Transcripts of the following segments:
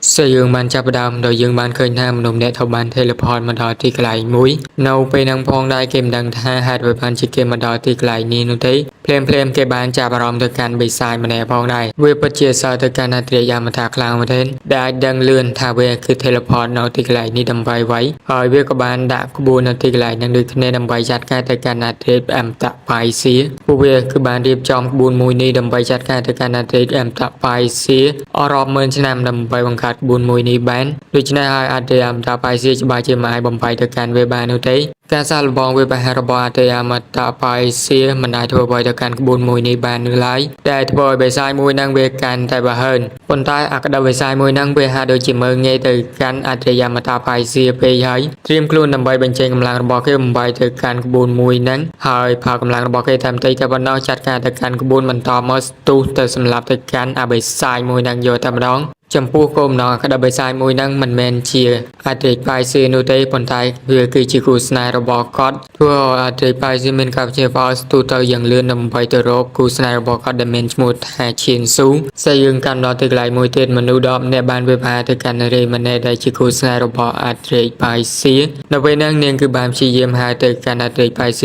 sẽ dương banចាប់ដើមដោយយើងបានឃើញថាមនុស្សអ្នកត្រូវបាន teleport មកដល់ទីកន្លែងមួយនៅពេលហ្នឹងផងដែរគេមិនដឹងថាហេតុអ្វីបានជាគេមកដល់ទីកន្លែងនេះនោះទេភ្លាមៗគេបានចាប់អារម្មណ៍ទៅកាន់បិសាចម្នាក់ផងដែរវាពិតជាសើទៅកាន់អត្រាយមតាខ្លាំងមែនទែនដែលអាចដឹងលឿនថាវាគឺ teleport នៅទីកន្លែងនេះដើម្បីໄວហើយវាក៏បានដាក់ក្បួននៅទីកន្លែងហ្នឹងដូចគ្នាដើម្បីចាត់ការទៅកាន់អត្រាយអមតបាយសៀពួកវាគឺបានរៀបចំក្បួនមួយនេះដើម្បីចាត់ការទៅកាន់អត្រាយអមតបាយសៀអស់រាប់ម៉ឺនឆ្នាំដើម្បីបង្កើតក្បួនមួយនេះបានដូច្នេះហើយអត្រាយអមតបាយសៀច្បាស់ជាមិនអាចបំបីទៅកាន់វាបាននោះទេការសាកល្បងវាបហេរបស់អត្រាយអមតបាយសៀមិនអាចធ្វើអ្វីទៅកាន់ក្បួនមួយនេះបាននោះឡើយដែលធ្វើឲ្យបិសាចមួយហ្នឹងវាកាន់តែបើហើនប៉ុន្តែអក្តបិសាចមួយហ្នឹងវាហាក់ដូចជាមើងងាយទៅកាន់អត្រាយអមតបាយសៀពេកហើយត្រៀមខ្លួនដើម្បីបញ្ចេញកម្លាំងរបស់គេបំបីទៅកាន់ក្បួនមួយហ្នឹងហើយផើកម្លាំងរបស់គេតែបន្តិចតែប៉ុណ្ណោះចាត់ការទៅកាន់ក្បួនបន្តមកស្ទុះទៅសម្លាប់ទៅកាន់អបិសាចមួយហ្នឹងយកតែម្ដងចំពោះគោលបំណងក្តបិសាចមួយហ្នឹងមិនមែនជាអត្រាយបាយសៀនោះទេប៉ុន្តែវាគឺជាគូស្នេហ៍របស់គាត់ធ្វើឲ្យអត្រាយបាយសៀមានការព្យាបាលស្ទុះទៅយ៉ាងលឿនដើម្បីទៅរកគូស្នេហ៍របស់គាត់ដែលមានឈ្មោះថាឈៀនស៊ូសេយើងកាន់ដល់ទីកន្លែងមួយទៀតមនុស្ស10នាក់បានវាផាទៅកាន់រេម្នាក់ដែលជាគូស្នេហ៍របស់អត្រាយបាយសៀនៅពេលហ្នឹងនាងគឺបានព្យាយាមហៅទៅកាន់អត្រាយបាយស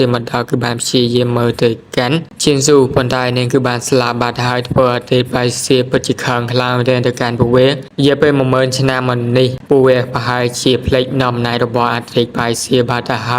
ៀមកដល់គឺបានព្យាយាមមើលទៅកាន់ឈៀនស៊ូប៉ុន្តែនាងគឺបានស្លាប់បាត់ហើយធ្វើអត្រាយបាយសៀពិតជាខឹងខ្លាំងទៅកាន់ពួកវារយៈពេល10000ឆ្នាំមកនេះពួកវាប្រហែលជាផ្លេចនំណៃរបស់អត្រាយបាយសៀបាត់ទៅហ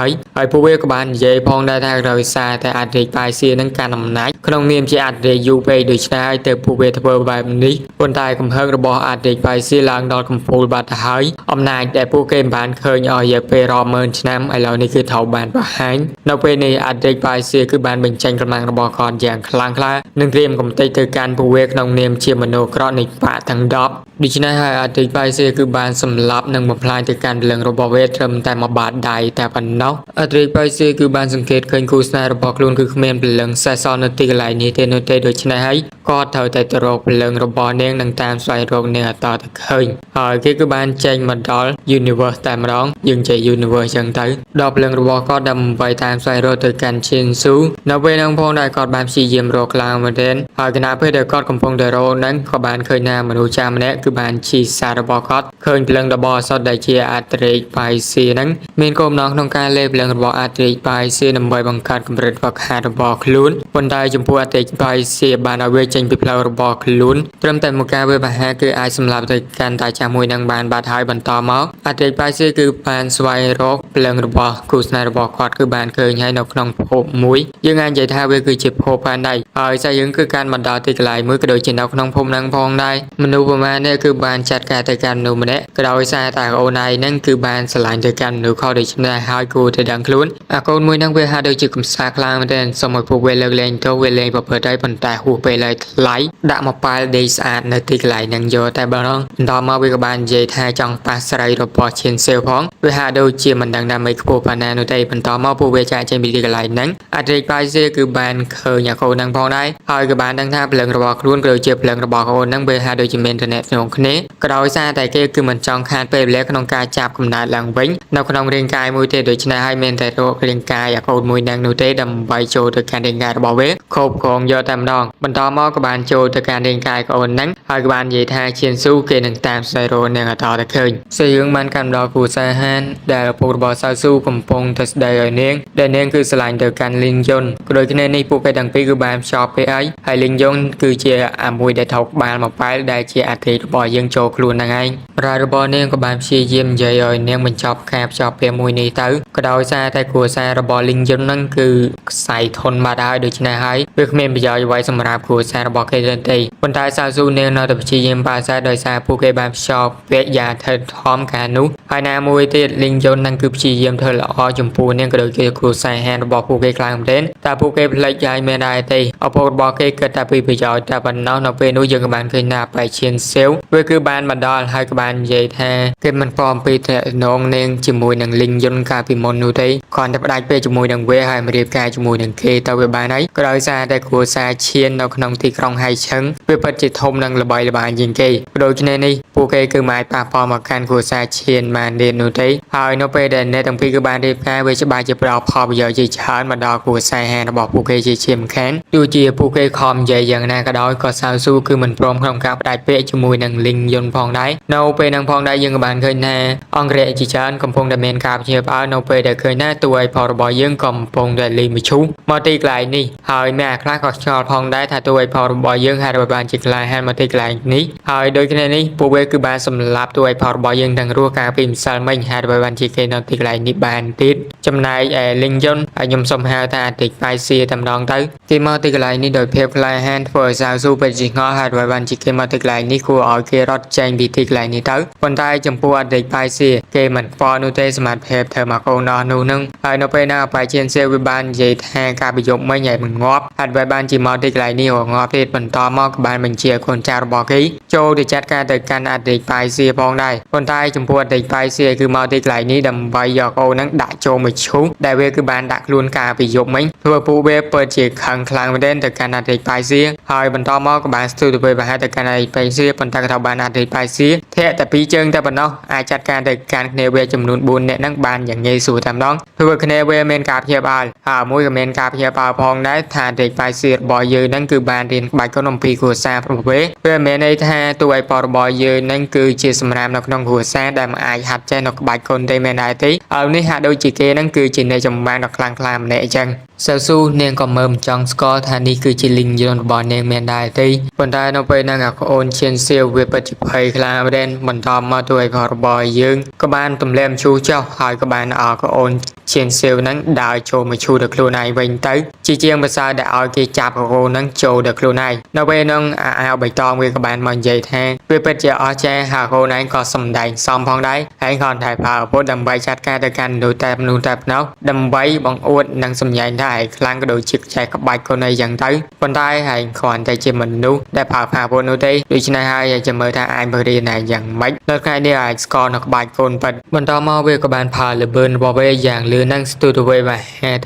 ើយពួកវាក៏បាននិយាយផងដែរថាដោយសារតែអត្រាយបាយសៀនឹងកាន់អំណាចក្នុងនាមជាអត្រាយយូពេកដូច្នេះហើយទៅពួកវាធ្វើបែបនេះប៉ុន្តែកំហឹងរបស់អត្រាយបាយសៀឡើងដល់កំពូលបាត់ទៅហើយអំណាចដែលពួកគេបានឃើញអស់រយៈពេលរាប់ម៉ឺនឆ្នាំឥឡូវនេះគឺត្រូវបានបង្ហាញនៅពេលនេះអត្រាយបាយសៀគឺបានបញ្ចេញកម្លាំងរបស់គាត់យ៉ាងខ្លាំងក្លានិងត្រៀមកំទេចទៅកាន់ពួកវាក្នុងនាមជាមនុស្សក្រក់នៃបកទាំង10ដូច្នេះហើយអត្រាយបាយសៀគឺបានសម្លាប់និងបំផ្លាញទៅកាន់ព្រលឹងរបស់វាត្រឹមតែមួយបាតដៃតែប៉ុណ្ណោះអត្រាយបាយសៀគឺបានសង្កេតឃើញគូស្នេហ៍របស់ខ្លួនគឺគ្មានព្រលឹងសេះសល់នៅទីកន្លែងនេះទេនោះទេដូច្នេះហើយគាត់ត្រូវតែទៅរកព្រលឹងរបស់នាងនិងតាមស្វែងរកនាងឲ្យតទៅឃើញហើយគេគឺបានចេញមកដល់ universe តែម្ដងយើងចេះ universe ចឹងទៅដល់ព្រលឹងរបស់គាត់ដើម្បីតាមស្វែងរកទៅកាន់ឈៀនស៊ូនៅពេលហ្នឹងផងដែរគាត់បានព្យាយាមរកខ្លាំងមែនទែនហើយគណៈពេលដែលគាត់កំពុងតែរកហ្នឹងក៏បានឃើញថាមនុស្សចាស់ម្នាក់គឺបានជិះសាររបស់គាត់ឃើញព្រលឹងរបស់អសតដែលជាអត្រាយបាយសៀហ្នឹងមានគោលបំណងក្នុងការលេបព្រលឹងរបស់អត្រាយបាយសៀដើម្បីបង្កើតកម្រិតវឹកហាត់របស់ខ្លួនប៉ុន្តែចំពោះអត្រាយបាយសៀបានឲ្យវាចេញពីផ្លូវរបស់ខ្លួនត្រឹមតែមួយការវាប្រហាគឺអាចសម្លាប់ទៅកាន់តាចាស់មួយនឹងបានបាត់ហើយបន្តមកអត្រាយបាយសៀគឺបានស្វែងរកព្រលឹងរបស់គូស្នេហ៍របស់គាត់គឺបានឃើញហើយនៅក្នុងភពមួយយើងអាចនិយាយថាវាគឺជាភពបានដែរហើយតែយើងគឺការមកដល់ទីកន្លែងមួយក៏ដូចជានៅក្នុងភពហ្នឹងផងដែរមនុស្សប្រមាណនេះគឺបានចាត់ការទៅកាន់មនុស្សម្នាក់ក៏ដោយសារតែអូនឯងហ្នឹងគឺបានឆ្លាញ់ទៅកាន់មនុស្សខុសដូច្នេះហើយគួរតែដឹងខ្លួនអាកូនមួយហ្នឹងវាហាក់ដូចជាកំសាខ្លាំងមែនទែនសូមឲ្យពួកវាលើកលែងទៅវាលែងប្រព្រឹត្តហើយប៉ុន្តែហួសពេលហើយថ្លៃដាក់មកប៉ាល់ដេកស្អាតនៅទីកន្លែងហ្នឹងយកតែបើដល់មកវាក៏បាននិយាយថាចង់ប៉ះស្រីរបស់ឈៀនសេវផងវាហាក់ដូចជាមិនដឹងថាមិនខ្ពស់ប៉ុណ្ណានោះទេបន្តមកពួកវាចាក់ចេញពីទីកន្លែងហ្នឹងអត្រាយបាយសៀគឺបានឃើញអាកូនហ្នឹងផងដែរហើយក៏បានដឹងថាព្រលឹងរបស់ខ្លួនក៏ដូចជាព្រលឹងរបស់កូនហ្នឹងវាហាក់ដូចជាមានតំណែងក្នុងគ្នាក៏ដោយសារតែគេគឺមិនចង់ខាតពេលវេលាក្នុងការចាប់កំណើតឡើងវិញនៅក្នុងរាងកាយមួយទេដូច្នេះហើយមានតែរករាងកាយអាកូនមួយហ្នឹងនោះទេដើម្បីចូលទៅកាន់រាងកាយរបស់វាខូបក្រងយកតែម្ដងបន្តមកក៏បានចូលទៅកាន់រាងកាយកូនហ្នឹងហើយក៏បាននិយាយថាឈៀនស៊ូគេនឹងតាមស្វែងរកនាងឲ្យតទៅឃើញសេយើងបានកាន់ដល់គូសាហានដែលឪពុករបស់សៅស៊ូកំពុងតែស្ដីឲ្យនាងដែលនាងគឺស្រឡាញ់ទៅកាន់លីងយុនក៏ដូចគ្នានេះពួកគេទាំងពីរគឺបានភ្ជាប់ពេលហើយលីងយុនគឺជាអាមួយដែលថោកក្បាលមកប៉ែលដែលជាអតីតរបស់យើងចូលខ្លួនហ្នឹងឯងរាយរបស់នាងក៏បានព្យាយាមនិយាយឲ្យនាងបញ្ចប់ការភ្ជាប់ពេលមួយនេះទៅក៏ដោយសារតែគ្រួសាររបស់លីងយុនហ្នឹងគឺខ្សែធនបាត់ហើយដូច្នេះហើយវាគ្មានប្រយោជន៍អ្វីសម្រាប់គ្រួសាររបស់គេទេប៉ុន្តែសាស៊ូនាងនៅតែព្យាយាមបាសែដោយសារពួកគេបានភ្ជាប់ពាក្យយ៉ាងថិតថមកាលនោះហើយណាមួយទៀតលីងយុនហ្នឹងគឺព្យាយាមធ្វើល្អចំពោះនាងក៏ដូចជាគ្រួសារហានរបស់ពួកគេខ្លាំងមែនទែនតែពួកគេភ្លេចហើយមែនដែរទេឪពុករបស់គេគិតតែពីប្រយោជន៍តែប៉ុណ្ណោះនៅពេលនោះយើងក៏បានឃើញថាបែកឈៀនសេវវាគឺបានមកដល់ហើយក៏បាននិយាយថាគេមិនព្រមពីតែនងនាងជាមួយនឹងលីងយុនកាលពីមុននោះទេគ្រាន់តែផ្ដាច់ពេលជាមួយនឹងវាហើយមករៀបការជាមួយនឹងគេទៅវាបានហើយក៏ដោយសារតែគ្រួសារឈៀននៅក្នុងទីក្រុងហៃឈឹងវាពិតជាធំនិងល្បីល្បាញជាងគេដូច្នេះនេះពួកគេគឺមិនអាចប៉ះពាល់មកកាន់គ្រួសារឈៀនបានទៀតនោះទេហើយនៅពេលដែលអ្នកទាំងពីរគឺបានរៀបការវាច្បាស់ជាប្រោផលប្រយោជន៍ជាច្រើនមកដល់គ្រួសារហានរបស់ពួកគេជាឈាមខានទោះជាពួកគេខំនិយាយយ៉ាងណាក៏ដោយក៏សាវស៊ូគឺមិនព្រមក្នុងការផ្ដាច់ ដាច់ពាក្យជាមួយនឹងលីងយន្តផងដែរនៅពេលនឹងផងដែរយើងក៏បានឃើញថាអង្គរៈជាច្រើនកំពុងតែមានការភ្ញាក់ផ្អើលនៅពេលដែលឃើញថាតួឯផលរបស់យើងកំពុងតែលីងមឈូសមកទីកន្លែងនេះហើយមានអាខ្លះក៏ឆ្ងល់ផងដែរថាតួឯផលរបស់យើងហេតុអ្វីបានជាក្លាហានមកទីកន្លែងនេះហើយដូចគ្នានេះពួកវាគឺបានសម្លាប់តួឯផលរបស់យើងទាំងរស់កាលពីម្សិលមិញហេតុអ្វីបានជាគេនៅទីកន្លែងនេះបានទៀតចំណែកឯលីងយន្តខ្ញុំសូមហៅថាអតិថិបាយសៀតែម្ដងទៅគេមកទីកន្លែងនេះដោយភាពក្លាហានធ្វើឲ្យសាវស៊ូពេជ្រជាងល់ហេតុអ្វីបានជាគេមកទីកន្លែងនេះគួរឲ្យគេរត់ចេញពីទីកន្លែងនេះទៅប៉ុន្តែចំពោះអតិថិបាយសៀគេមិនខ្វល់នោះទេសមត្ថភាពធ្វើមកកូនដល់នោះនឹងហើយនៅពេលណាអបាយជិនសៀវាបាននិយាយថាការប្រយុទ្ធមិញឲ្យមិនងាប់ហេតុអ្វីបានជាមកទីកន្លែងនេះរងាប់ទៀតបន្តមកក៏បានបញ្ជាកូនចៅរបស់គេចូលទៅចាត់ការទៅកាន់អតិថិបាយសៀផងដែរប៉ុន្តែចំពោះអតិថិបាយសៀគឺមកទីកន្លែងនេះដើម្បីយកអូននឹងដាក់ចូលមួយឈូសដែលវាគឺបានដាក់ខ្លួនការប្រយុទ្ធមិញធ្វើពួកវាពិតជាខឹងខ្លាំងមែនទែនទៅកាន់អតិថិបាយសៀហើយបន្តមកក៏បានស្ទុះទៅពេលប្រហែលទៅកាន់អតិថិបាយសៀប៉ុន្តែក៏ត្រូវបានអតិថិបាយសៀធាក់តែពីរជើងតែប៉ុណ្ណោះអាចចាត់ការទៅកាន់គ្នាវាចំនួន4នាក់ហ្នឹងបានយ៉ាងងាយស្រួលតែម្ដងធ្វើគ្នាវាមានការភ្ញាក់ផ្អើលហើយមួយក៏មានការភ្ញាក់ផ្អើលផងដែរថាអតិថិបាយសៀរបស់យើងហ្នឹងគឺបានរៀនក្បាច់គុណអំពីគ្រួសាររបស់វាមានន័យថាតួឯករបស់យើងហ្នឹងគឺជាសម្រាប់នៅក្នុងគ្រួសារដែលមិនអាចហាត់ចេះនៅក្បាច់គុណទេមែនដែរទេហើយនេះហាក់ដូចជាគេហ្នឹងគឺជាអ្នកចម្បាំងដ៏ខ្លាំងក្លាម្នាក់អញ្ចឹងសាស៊ូនាងក៏មើលមិនចង់ស្គាល់ថានេះគឺជាលីងយន្តរបស់នាងមានដែរទេប៉ុន្តែនៅពេលហ្នឹងអាក្អូនឈៀនសៀវវាពិតជាភ័យខ្លាមែនបន្តមកតួឯករបស់យើងក៏បានទម្លាក់មឈូសចុះហើយក៏បានឲ្យក្អូនឈៀនសៀវហ្នឹងដើរចូលមកឈូសដល់ខ្លួនឯងវិញទៅជាជាងភាសាដែលឲ្យគេចាប់ក្អូនហ្នឹងចូលដល់ខ្លួនឯងនៅពេលហ្នឹងអាវបៃតងវាក៏បានមកនិយាយថាវាពិតជាអស្ចារ្យហើយក្អូនឯងក៏សម្ដែងសមផងដែរហើយគ្រាន់តែប្រើអាវុធដើម្បីចាត់ការទៅកាន់មនុស្សតែនោះដើម្បីបង្អួតនិងសម្ញែងថាឯងខ្លាំងក៏ដូចជាចេះក្បាច់គុណអីយ៉ាងទៅប៉ុន្តែឯងគ្រាន់តែជាមនុស្សដែលប្រើអាវុធនោះទេដូច្នេះហើយចាំមើលថាឯងបង្រៀនឯងយ៉ាងម៉េចនៅថ្ងៃនេះឯងស្គាល់នៅក្បាច់គុណពិតបន្តមកវាក៏បានប្រើល្បឿនរបស់វាយ៉ាងលឿននិងស្ទុះទៅវា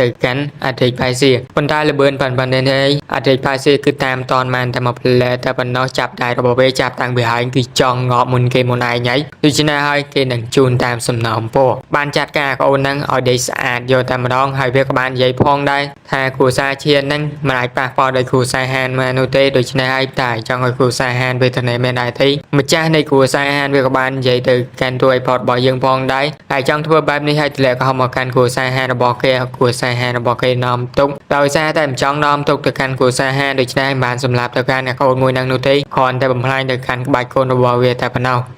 ទៅកាន់អតិថិបាយសៀប៉ុន្តែល្បឿនប៉ុណ្ណេះឯងអតិថិបាយសៀគឺតាមតនបានតែមកផ្លែតែប៉ុណ្ណោះចាប់ដៃរបស់វាចាប់តាំងពីហើយគឺចង់ងាប់មុនគេមុនឯងហើយដូច្នេះហើយគេនឹងជូនតាមសំណើមពរបានចាត់ការកូនហ្នឹងឲ្យដេកស្អាតយកតែម្ដងហើយវាក៏បាននិយាយផងដែរថាគ្រួសារឈៀនហ្នឹងមិនអាចប៉ះពាល់ដោយគ្រួសារហានមកនោះទេដូច្នេះហើយតែចង់ឲ្យគ្រួសារហានវេទនាមែនដែរទេម្ចាស់នៃគ្រួសារហានវាក៏បាននិយាយទៅកាន់តួឯករបស់យើងផងដែរហើយចង់ធ្វើបែបនេះឲ្យទម្លាក់ក៏មកកាន់គ្រួសារហានរបស់គេគ្រួសារហានរបស់គេនាំទុកដោយសារតែមិនចង់នាំទុកទៅកាន់គ្រួសារហានដូច្នេះបានសម្លាប់ទៅកាន់កូនមួយហ្នឹងនោះទេគ្រាន់តែបំផ្លាញទៅកាន់ក្បាច់កូនរបស់វាតែប៉ុណ្ណោះ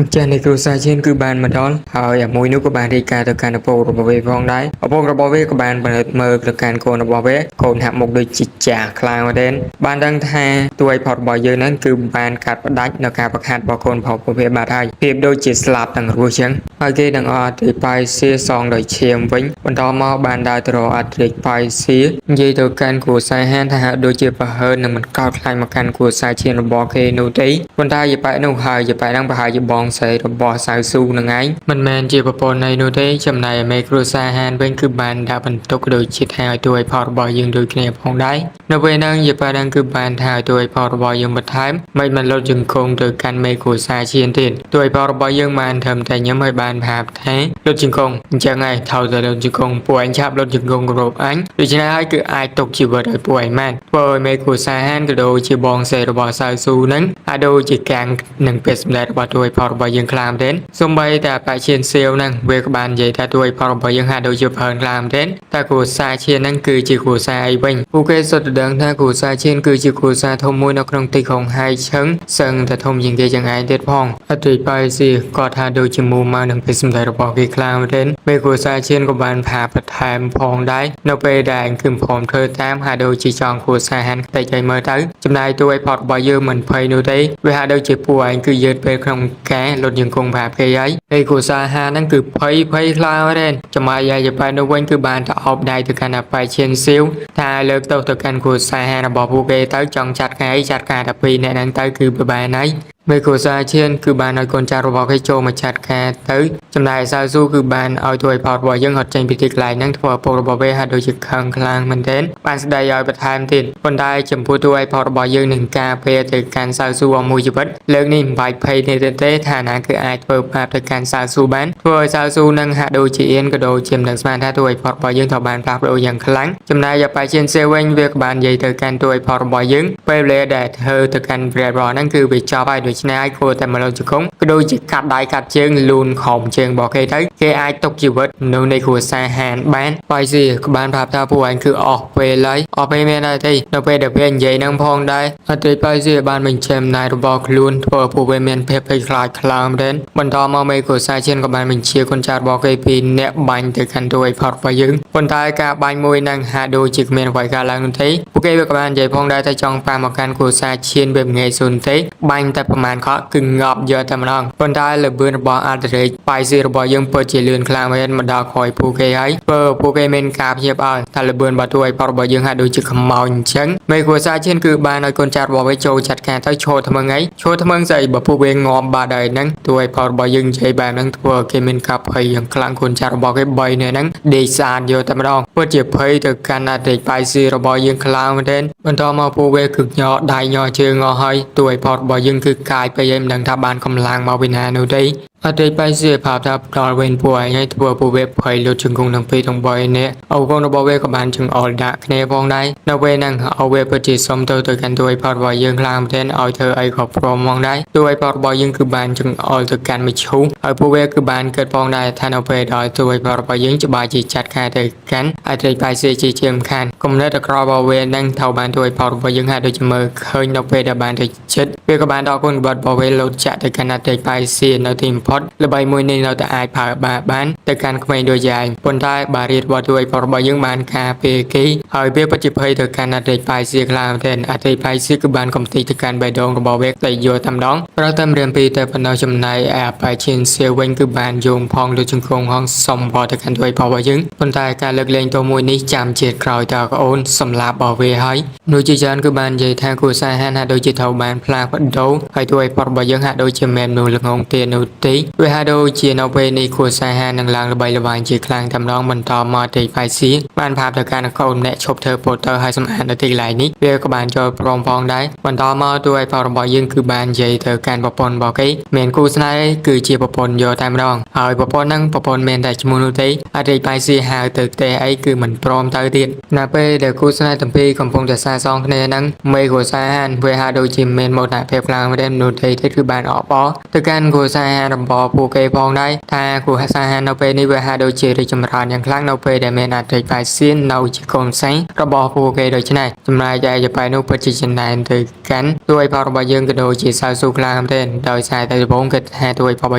ម្ចាស់នៃគ្រួសារឈៀនគឺបានមកដល់ហើយអាមួយនោះក៏បានរាយការណ៍ទៅកាន់ឪពុករបស់វាផងដែរឪពុករបស់វាក៏បានពិនិត្យមើលទៅកាន់កូនរបស់វាកូនហាក់មុខដូចជាចាស់ខ្លាំងមែនទែនបានដឹងថាតួឯករបស់យើងហ្នឹងគឺបានកាត់ផ្ដាច់នៅការប្រខាត់របស់កូនរបស់វាបាត់ហើយភាពដូចជាស្លាប់ទាំងរស់ចឹងហើយគេនឹងអត់អតិបាយសៀសងដោយឈាមវិញបន្តមកបានដើរទៅរកអតិបាយសៀនិយាយទៅកាន់គ្រួសារហានថាហាក់ដូចជាប្រហើននឹងមិនកោតខ្លាញ់មកកាន់គ្រួសារឈៀនរបស់គេនោះទេប៉ុន្តែយប៉ែនោះហើយយប៉ែហ្នឹងប្រហែលជាបងស្រីរបស់សៅស៊ូនឹងឯងមិនមែនជាប្រពន្ធនៃនោះទេចំណែកឯមេគ្រួសារហានវិញគឺបានដាក់បន្ទុកដូចជាថាឲ្យតួឯករបស់យើងដូចគ្នាផងដែរនៅពេលហ្នឹងយប៉ែហ្នឹងគឺបានថាឲ្យតួឯករបស់យើងបន្ថែមមិនលុតជង្គង់ទៅកាន់មេគ្រួសារឈៀនទៀតតួឯករបស់យើងបានធ្វើតែញឹមឲ្យបានប្រាប់ថាលុតជង្គង់អញ្ចឹងឯងថោទៅលុតជង្គង់ពួកឯងឆាប់លុតជង្គង់គ្រប់អញដូច្នេះហើយគឺអាចទុកជីវិតឲ្យពួកឯងមែនធ្វើឲ្យមេគ្រួសារហានក៏ដូចជាបងស្រីរបស់សៅស៊ូហ្នឹងអាចដូចជាកាំងនឹងពេលសម្ដែងរបស់តួឯករបស់យើងខ្លាំងមែនសូម្បីតែបច្ចេកសៀវហ្នឹងវាក៏បាននិយាយថាតួឯករបស់យើងហាក់ដូចជាផើនខ្លាំងមែនតែគ្រួសារឈៀនហ្នឹងគឺជាគ្រួសារអីវិញពួកគេសុទ្ធតែដឹងថាគ្រួសារឈៀនគឺជាគ្រួសារធំមួយនៅក្នុងទីក្រុងហៃឈឹងសឹងតែធំជាងគេយ៉ាងឯងទៀតផងអតិបាយសៀក៏ថាដូចជាមូម៉ៅនឹងពេលសម្ដែងរបស់គេខ្លាំងមែនមេគ្រួសារឈៀនក៏បានផាបន្ថែមផងដែរនៅពេលដែលគឺព្រមធ្វើតាមហាក់ដូចជាចង់គ្រួសារហានតិចឲ្យមើលទៅចំណែកតួឯករបស់យើងមិនភ័យនោះទេវាហាក់ដូចជាពួកឯងគឺយឺតពេលក្នុងការលុតជង្គង់ប្រាប់គេហើយឯគ្រួសារហានហ្នឹងគឺភ័យខ្លាំងមែនចំណែកឯយប៉ែនោះវិញគឺបានទៅអោបដៃទៅកាន់អបាយឈៀនសៀវថាលើកទៅកាន់គ្រួសារហានរបស់ពួកគេទៅចង់ចាត់ការតែពីរអ្នកហ្នឹងទៅគឺប្របែនហើយ មេកូសាឈៀនគឺបានឲ្យកូនចៅរបស់គេចូលមកចាត់ការទៅចំណែកសាស៊ូគឺបានឲ្យទួយផលរបស់យើងហត់ចេញពីទីកន្លែងហ្នឹងធ្វើឪពុករបស់វាហាក់ដូចជាខឹងខ្លាំងមែនទែនបានស្ដីឲ្យបន្ថែមទៀតប៉ុន្តែចំពោះទួយផលរបស់យើងនឹងការពេលទៅកាន់សាស៊ូអស់មួយជីវិតលើកនេះមិនបាច់ភ័យទេថាណាគឺអាចធ្វើបាបទៅកាន់សាស៊ូបានធ្វើឲ្យសាស៊ូនឹងហាក់ដូចជាអៀនក៏ដូចជាមិនស្មានថាទួយផលរបស់យើងត្រូវបានផ្លាស់ប្ដូរយ៉ាងខ្លាំងចំណែកយ៉ាប៉ៃឈៀនសេវិញវាក៏បាននិយាយទៅកាន់ទួយផលរបស់យើងពេលវេលាដែលធ្វើទៅកាន់ព្រះរបស់ហ្នឹងគឺវាចប់ហើយដូច្នេះគួរតែមកលោកជង្គង់ក៏ដូចជាកាត់ដៃកាត់ជើងលូនខំជើងរបស់គេទៅគេអាចទុកជីវិតនៅនៃគ្រួសារហានបានបាយស៊ីក៏បានប្រាប់ថាពួកឯងគឺអស់ពេលហើយអស់ពេលមានដែរទេនៅពេលដែលវានិយាយនឹងផងដែរអតិបាយស៊ីបានបញ្ជាអំណាចរបស់ខ្លួនធ្វើឲ្យពួកវាមានភាពភ័យខ្លាចខ្លាំងមែនបន្តមកមេគ្រួសារឈៀនក៏បានបញ្ជាកូនចៅរបស់គេពីអ្នកបាញ់ទៅកាន់ទួយផតរបស់យើងប៉ុន្តែការបាញ់មួយនឹងហាក់ដូចជាគ្មានអ្វីកើតឡើងនោះទេពួកគេក៏បាននិយាយផងដែរថាចង់ប៉ាមកកាន់គ្រួសារឈៀនវាមិនងាយស្រួលទេបាញ់តែប្រហែលខកគឺងាប់យកតែម្ដងប៉ុន្តែលបឿនរបស់អន្តរជាតិបាយស៊ីរបស់យើងពិតជាលឿនខ្លាំងមែនមកដល់ក្រោយពួកគេហើយព្រោះពួកគេមានការព្យាបាលតែលបឿនរបស់ទួយផតរបស់យើងហាក់ដូចជាខ្មោចអញ្ចឹងមេគ្រួសារឈៀនគឺបានឲ្យកូនចៅរបស់វាចូលចាត់ការទៅឈរថ្មឹងស្អីបើពួកវាងាប់បាត់ហើយហ្នឹងទួយផតរបស់យើងនិយាយបែបហ្នឹងធ្វើឲ្យគេមានការភ័យយ៉ាងខ្លាំងកូនចៅរបស់គេ3នាក់ហ្នឹងដេកសាទយកតែម្ដងពិតជាភ័យទៅកាន់អតិបាយស៊ីរបស់យើងខ្លាំងមែនទែនបន្តមកពួកវាគឺញ័រដៃញ័រជើងអស់ហើយទួយផតរបស់យើងគឺកាយពេកឯងមិនដឹងថាបានកម្លាំងមកពីណានោះទេអតិបាយស៊ីប្រាប់ថាដល់វិញពួកឯងឲ្យធ្វើពួកវាភ័យលុតជង្គង់ទាំងពីរទាំង3នាក់ឪកូនរបស់វាក៏បានចង្អុលដាក់គ្នាផងដែរនៅពេលហ្នឹងឲ្យវាពិតជាសុំទៅកាន់ទួយផតរបស់យើងខ្លាំងមែនទែនឲ្យធ្វើអីក៏ព្រមផងដែរទួយផតរបស់យើងគឺបានចង្អុលទៅកាន់មឈូសហើយពួកវាគឺបានគិតផងដែរថានៅពេលដល់ទួយផតរបស់យើងច្បាស់ជាចាត់ការទៅកាន់អតិបាយស៊ីជាជាមិនខានគំនិតអក្រក់របស់វាហ្នឹងត្រូវបានទួយផតរបស់យើងហាក់ដូចជាមើលឃើញនៅពេលដែលបានទៅចិត្តវាក៏បានដល់គុណបတ်របស់វាលោតចាក់ទៅកាន់អតិបាយស៊ីនៅទីបំផុតល្បីមួយនេះនៅតែអាចប្រើបានទៅកាន់ក្មេងដូចយ៉ាងប៉ុន្តែបារីរបស់ទួយផតរបស់យើងបានការពារគេហើយវាពិតជាភ័យទៅកាន់អតិបាយស៊ីខ្លាំងមែនអតិបាយស៊ីគឺបានកំទេចទៅកាន់បេះដូងរបស់វាតែយកតែម្ដងប្រហែលតែរៀនពីតែប៉ុណ្ណោះចំណែកអាប៉ៃឈៀនសៀវិញគឺបានយោងផងលើជង្គង់ហងសំបទៅកាន់ទួយផតរបស់យើងប៉ុន្តែការលើកលែងទៅមួយនេះចាំជាតិក្រោយតើកូនសម្លាប់របស់វាហើយនោះជាច្រើនគឺបាននិយាយថាគូសាហានហាក់ដូចជាត្រូវបានផ្លាស់ប្ដូរហើយទួយផតរបស់យើងហាក់ដូចជាមិនមនុស្សល្ងងទៀតនោះទេវាហាក់ដូចជានៅពេលនេះគូសាហាននឹងឡើងល្បីល្បាញជាខ្លាំងតែម្ដងបន្តមកទីផៃស៊ីបានប្រាប់ទៅកាន់កូនអ្នកឈប់ធ្វើពោតើឲ្យសម្អាតនៅទីកន្លែងនេះវាក៏បានចូលព្រមផងដែរបន្តមកទួយផតរបស់យើងគឺបាននិយាយទៅកាន់ប្រពន្ធរបស់គេមានគូស្នេហ៍គឺជាប្រពន្ធយកតែម្ដងហើយប្រពន្ធហ្នឹងប្រពន្ធមានតែឈ្មោះនោះទេអរិយផៃស៊ីហៅទៅផ្ទះអីគឺមិនព្រមទៅទៀតនៅពេលដែលគូស្នេហ៍ទាំងពីរកំពុងតែសារសងគ្នាហ្នឹងមេគូសាហានវាហាក់ដូចជាមានមោទនភាពខ្លាំងមែននោះទេគឺបានអបអរទៅកាន់គូសាហានរបស់ពួកគេផងដែរថាគូសាហាននៅពេលនេះវាហាក់ដូចជារីកចម្រើនយ៉ាងខ្លាំងនៅពេលដែលមានអតិថិជនសៀននៅជាកូនស្រីរបស់ពួកគេដូច្នេះចំណែកឯយ៉ាប៉ៃនោះពិតជាចំណែនទៅកាន់ទួយផតរបស់យើងក៏ដូចជាសៅស៊ូខ្លាំងមែនដោយសារតែដំបូងគិតថាទួយផតរបស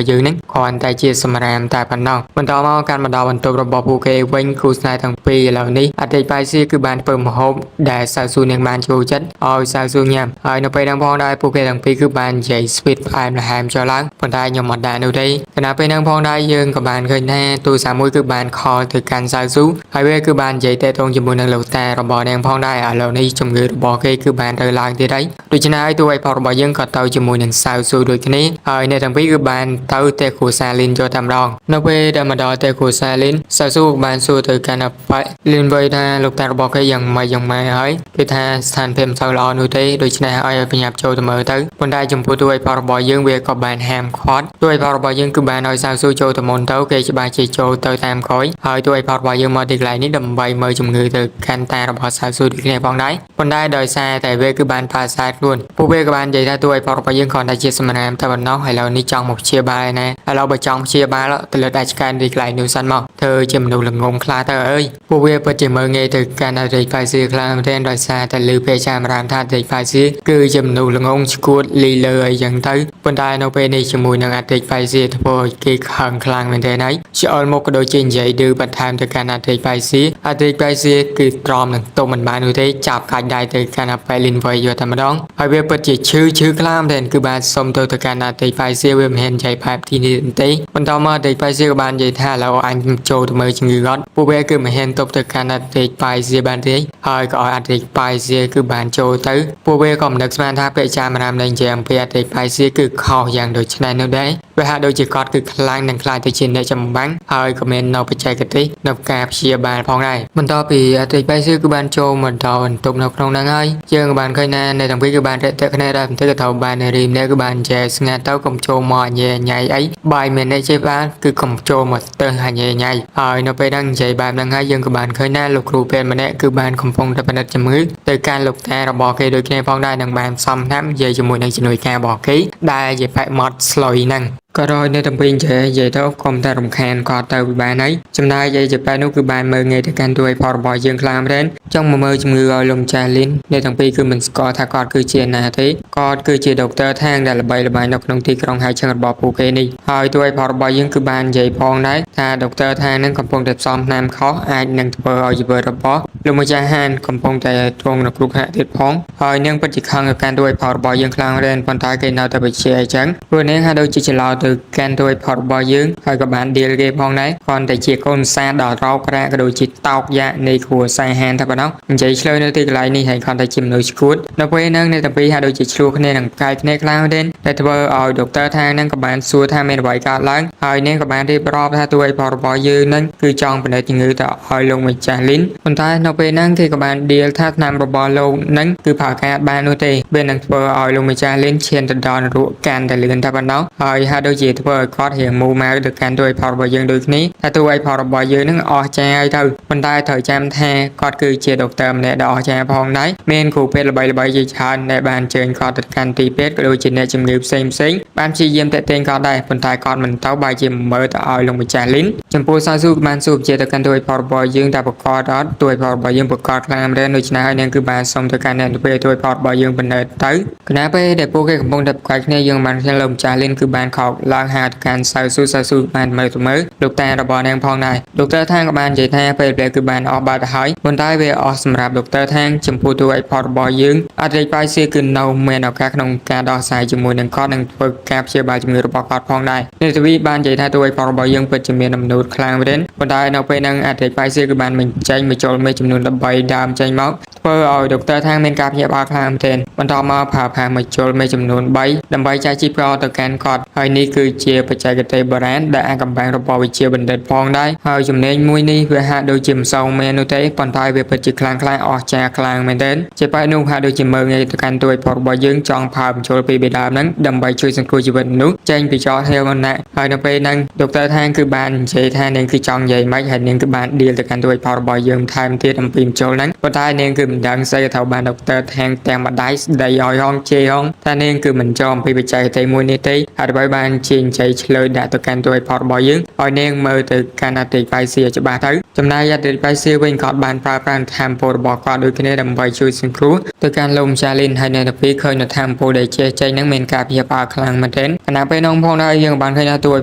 ់យើងនេះគ្រាន់តែជាសម្រាមតែប៉ុណ្ណោះបន្តមកកាន់បណ្ដោះបន្ទុករបស់ពួកគេវិញគូស្នេហ៍ទាំងពីរឥឡូវនេះអតិថិជនគឺបានធ្វើម្ហូបដែលសៅស៊ូនឹងបានចូលចិត្តឲ្យសៅស៊ូញ៉ាំហើយនៅពេលហ្នឹងផងដែរពួកគេទាំងពីរគឺបាននិយាយស្វីតផ្អែមល្ហែមចូលឡើងប៉ុន្តែខ្ញុំអត់ដាក់នោះទេខណៈពេលហ្នឹងផងដែរយើងក៏បានឃើញថាទូរស័ព្ទមួយគឺបានខលទៅកាន់សៅស៊ូហើយវាគឺបាននិយាយតេតងជាមួយនឹងលោកតារបស់នាងផងដែរឥឡូវនេះជំងឺរបស់គេគឺបានទៅឡើងទៀតហើយដូច្នេះហើយទួយផតរបស់យើងក៏ទៅជាមួយនឹងសៅស៊ូដូចគ្នាហើយអ្នកទាំងពីរគឺបានទៅតែគ្រូសាលីនយកតែម្ដងនៅពេលដែលមកដល់តែគ្រូសាលីនសៅស៊ូបានសួរទៅកាន់អប៉ាលីនវិញថាលោកតារបស់គេយ៉ាងម៉េចហើយគឺថាស្ថានភាពមិនសូវល្អនោះទេដូច្នេះឲ្យបញ្ញាប់ចូលទៅមើលទៅប៉ុន្តែចំពោះទួយផតរបស់យើងវាក៏បានហាមឃាត់ទួយផតរបស់យើងគឺបានឲ្យសៅស៊ូចូលទៅមុនទៅគេច្បាស់ជាចូលទៅតាមក្រោយហើយទួយផតរបស់យើងមកទីកន្លែងនេះដើម្បីមើលជំងឺទៅកាន់តារបស់សៅស៊ូដូចគ្នាផងដែរប៉ុន្តែដោយសារតែវាគឺបានប៉ាសាទខ្លួនពួកវាក៏បាននិយាយថាទួយផតរបស់យើងគ្រាន់តែជាសម្រាមតែប៉ុណ្ណោះឥឡូវនេះចង់មកព្យាបាលណាឥឡូវបើចង់ព្យាបាលទៅលើដាច់ឆ្កានទីកន្លែងនោះសិនមកធ្វើជាមនុស្សល្ងងខ្លាទៅអើយពួកវាពិតជាមើលងាយទៅកាន់អរិយផៃស៊ីខ្លាំងមែនដោយសារតែលឺពេចាមរាមថាអរិយផៃស៊ីគឺជាមនុស្សល្ងងឈួតលីលើអីចឹងទៅប៉ុន្តែនៅពេលនេះជាមួយនឹងអរិយផៃស៊ីធ្វើឲ្យគេខឹងខ្លាំងមែនទេហើយឆ្អល់មកក៏ដូចជានិយាយឌឺបន្ថែមទៅកាន់អរិយផៃស៊ីគឺទ្រាំនឹងទុំមិនបាននោះទេចាប់កាច់ដៃទៅកាន់អប៉ែលីនវៃយកតែម្ដងហើយវាពិតជាឈឺខ្លាំងមែនគឺបានសុំទៅកាន់អរិយផៃស៊ីវាមិនហ៊ាននិយាយបែបទីនេះទេបន្តមកអរិយផៃស៊ីក៏បាននិយាយថាឥឡូវអញចូលទៅមើលជំងឺគាត់ព ពួកវាគឺមិនហ៊ានទប់ទៅកាន់អតីតបាយសៀបានទេហើយក៏ឲ្យអតីតបាយសៀគឺបានចូលទៅពួកវាក៏មិននឹកស្មានថាពាក្យចាមរាមនឹងជាអំពីអតីតបាយសៀគឺខុសយ៉ាងដូចនេះនោះដែរវាហាក់ដូចជាគាត់គឺខ្លាំងនឹងខ្លាចទៅជាអ្នកចម្បាំងហើយក៏មាននៅបច្ចេកទេសនៅការព្យាបាលផងដែរបន្ទាប់ពីអតីតបាយសៀគឺបានចូលមកដល់បន្ទប់នៅក្នុងហ្នឹងហើយយើងក៏បានឃើញថានៅទាំងពីរគឺបានរាក់ទាក់គ្នាដែរបន្តិចក៏ត្រូវបានរីមនេះគឺបានចែស្ងាត់ទៅកុំចូលមកញ៉ែញ៉ៃអីបាយមាននេះជាបានគឺកុំចូលមកទៅញ៉ែញ៉ៃហើយនៅពេលហ្នឹងនិយាយបែបហ្នឹងហើយយើងក៏បានឃើញថាលោកគ្រូពេទ្យម្នាក់គឺបានកំពុងតែពិនិត្យជំងឺទៅកាន់លោកតារបស់គេដូចគ្នាផងដែរនឹងបានសំណាំនិយាយជាមួយនឹងជំនួយការរបស់គេដែលជាបែបម៉ត់ស្លុយហ្នឹងក៏រយនៅទាំងពីរនិយាយទៅកុំតែរំខានគាត់ទៅពីបានហើយចំណែកយាយជាប៉ែនោះគឺបានមើលងាយទៅកាន់ទួយផលរបស់យើងខ្លាំងមែនចង់មកមើលជំងឺឲ្យលោកចាស់លីននៅទាំងពីរគឺមិនស្គាល់ថាគាត់គឺជាណាទេគាត់គឺជាដុកទ័រທາງដែលល្បីល្បាញនៅក្នុងទីក្រុងហៅឈឹងរបស់ពួកគេនេះហើយទួយផលរបស់យើងគឺបាននិយាយផងដែរថាដុកទ័រທາງនឹងកំពុងតែផ្សំថ្នាំខុសអាចនឹងធ្វើឲ្យជីវិតរបស់លោកម្ចាស់ហានកំពុងតែទ្រង់នៅគ្រោះថ្នាក់ទៀតផងហើយនឹងពិតជាខឹងទៅកាន់ទួយផលរបស់យើងខ្លាំងមែនប៉ុន្តែគេនៅតែបញ្ជាអញ្ចឹងព្រោះនាងហាក់ដូចជាច្រឡោទៅកាន់ទួយផលរបស់យើងហើយក៏បានឌីលគេផងដែរគាត់តែជាកូនសាដល់រោគរាក៏ដូចជាតោកយ៉ានៃគ្រួសារហានតែប៉ុណ្ណោះនិយាយឆ្លើយនៅទីកន្លែងនេះហើយគាត់តែជាមនុស្សឈួតនៅពេលហ្នឹងអ្នកទាំងពីរហាក់ដូចជាឆ្លោះគ្នានឹងផ្កាយគ្នាខ្លាំងមែនតែធ្វើឲ្យដុកទ័រថាហ្នឹងក៏បានសួរថាមានអ្វីកើតឡើងហើយនាងក៏បានរៀបរាប់ថាទួយផលរបស់យើងហ្នឹងគឺចង់ពិនិត្យជំងឺទៅឲ្យលោកម្ចាស់លីនប៉ុន្តែនៅពេលហ្នឹងគេក៏បានឌីលថាថ្នាំរបស់លោកហ្នឹងគឺប្រើការបាននោះទេវានឹងធ្វើឲ្យលោកម្ចាស់លីនឈានទៅដល់នរកកាន់តែលឿនតែប៉ុណ្ណោះហើយហាក់ដូចជាធ្វើឲ្យគាត់រៀងមូម៉ៅទៅកាន់ទួយផលរបស់យើងដូចគ្នាថាទួយផលរបស់យើងហ្នឹងអស់ចាហើយទៅប៉ុន្តែត្រូវចាំថាគាត់គឺជាដុកទ័រម្នាក់ដ៏អស្ចារ្យផងដែរមានគ្រូពេទ្យល្បីៗជាច្រើនដែលបានអញ្ជើញគាត់ទៅកាន់ទីពេទ្យក៏ដូចជាអ្នកជំងឺផ្សេងបានព្យាយាមតាក់ទងគាត់ដែរប៉ុន្តែគាត់មិនទៅបែរជាមើលទៅឲ្យលោកម្ចាស់លីនចំពោះសាស៊ូបានសួរជាទៅកាន់ទួយផលរបស់យើងតែប្រកបអត់ទួយផលរបស់យើងប្រកបខ្លាំងមែនដូច្នេះហើយនាងគឺបានសុំទៅកាន់អ្នកទៅពេលទួយផលរបស់យើងបណ្ដើទៅគណៈពេលដែលពួកគេកំពុងតែប្រកែកគ្នាយើងបានឃើញលោកម្ចាស់លីនគឺបានខោកឡើងហៅទៅកាន់សាស៊ូបានមើលទៅមើលលោកតារបស់នាងផងដែរដុកទ័រថាងក៏បាននិយាយថាពេលវេលាគឺបានអស់បាត់ទៅហើយប៉ុន្តែវាអស់សម្រាប់ដុកទ័រថាងចំពោះទួយផលរបស់យើងអតិថិបាយសៀគឺនៅមានឱកាសក្នុងការដោះស្រាយជាមួយនឹងគាត់និងធ្វើការព្យាបាលជំងឺរបស់គាត់ផងដែរនេះទវីបាននិយាយថាទួយផលរបស់យើងពិតជាមានអំណូតខ្លាំងមែនប៉ុន្តែនៅពេលហ្នឹងអតិថិបាយសៀគឺបានបញ្ចេញបញ្ចូលមេចំនួន13ដើមចេញមកធ្វើឲ្យដុកទ័រថាងមានការភ្ញាក់ផ្អើលខ្លាំងមែនបន្តមកប្រើប្រាស់បញ្ចូលមេចំនួន3ដើម្បីចែកជីប្រទៅកាន់គាត់ហើយនេះគឺជាបច្ចេកទេសបុរាណដែលអាចកំបាំងរបស់វិជ្ជាបណ្ឌិតផងដែរហើយចំណេញមួយនេះវាហាក់ដូចជាមិនសូវមែននោះទេប៉ុន្តែវាពិតជាខ្លាំងអស្ចារ្យខ្លាំងមែនទែនជាបែបនោះហាក់ដូចជាមើលងាយទៅកាន់ទួយផលរបស់យើងចង់ប្រើបញ្ចូលពីបេដើមហ្នឹងដើម្បីជួយសង្គ្រោះជីវិតមនុស្សចេញពីចោលហេវណាហើយនៅពេលហ្នឹងដុកទ័រថាងគឺបាននិយាយថានាងគឺចង់និយាយមិនហើយនាងគឺបានឌីលទៅកាន់ទួយផលរបស់យើងថែមទៀតអំពីបញ្ចូលហ្នឹងប៉ុន្តែនាងគឺមិនដឹងស្អីថាបានដុកទ័រថាងទាំងម្ដាយស្ដីឲ្យហងជេហងថានាងគឺមិនចង់អំពីបច្ចេកទេសមួយនេះទេហើយដើម្បីបានជានិយាយឆ្លើយដាក់ទៅកាន់ទួយផលរបស់យើងឲ្យនាងមើលទៅកាន់អតិថិបាយសៀច្បាស់ទៅចំណែកអតិថិបាយសៀវិញគាត់បានប្រើប្រាស់ធម៌ពលរបស់គាត់ដូចគ្នាដើម្បីជួយសង្គ្រោះទៅកាន់លោកម្ចាស់លីនហើយនៅពេលឃើញនៅធម៌ពលដែលចេះចេញហ្នឹងមានការភ្ញាក់ផ្អើលខ្លាំងមែនទែនខណៈពេលនោះផងដែរយើងបានឃើញថាទួយ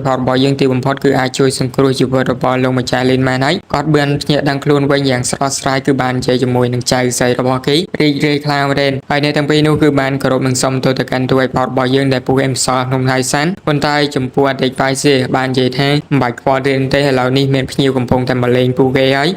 ផលរបស់យើងទីបំផុតគឺអាចជួយសង្គ្រោះជីវិតរបស់លោកម្ចាស់លីនមែនហើយគាត់បានភ្ញាក់ដឹងខ្លួនវិញយ៉ាងស្រស់ស្រាយគឺបាននិយាយជាមួយនឹងចៅស្រីរបស់គេរីករាយខ្លាំងមែនទែនហើយនៅទាំងពីរនោះគឺបានគោរពនឹងសុំទៅកាន់ទួយផលរបស់យើងដែលពួកគេមិនសល់ក្នុងហើយសានប៉ុន្តែចំពោះអតិថិបាយសៀបាននិយាយថាមិនបាច់ខ្វល់ទេឥឡូវនេះមានភ្ញៀវកំពុងតែមកលេងពួកគេហើ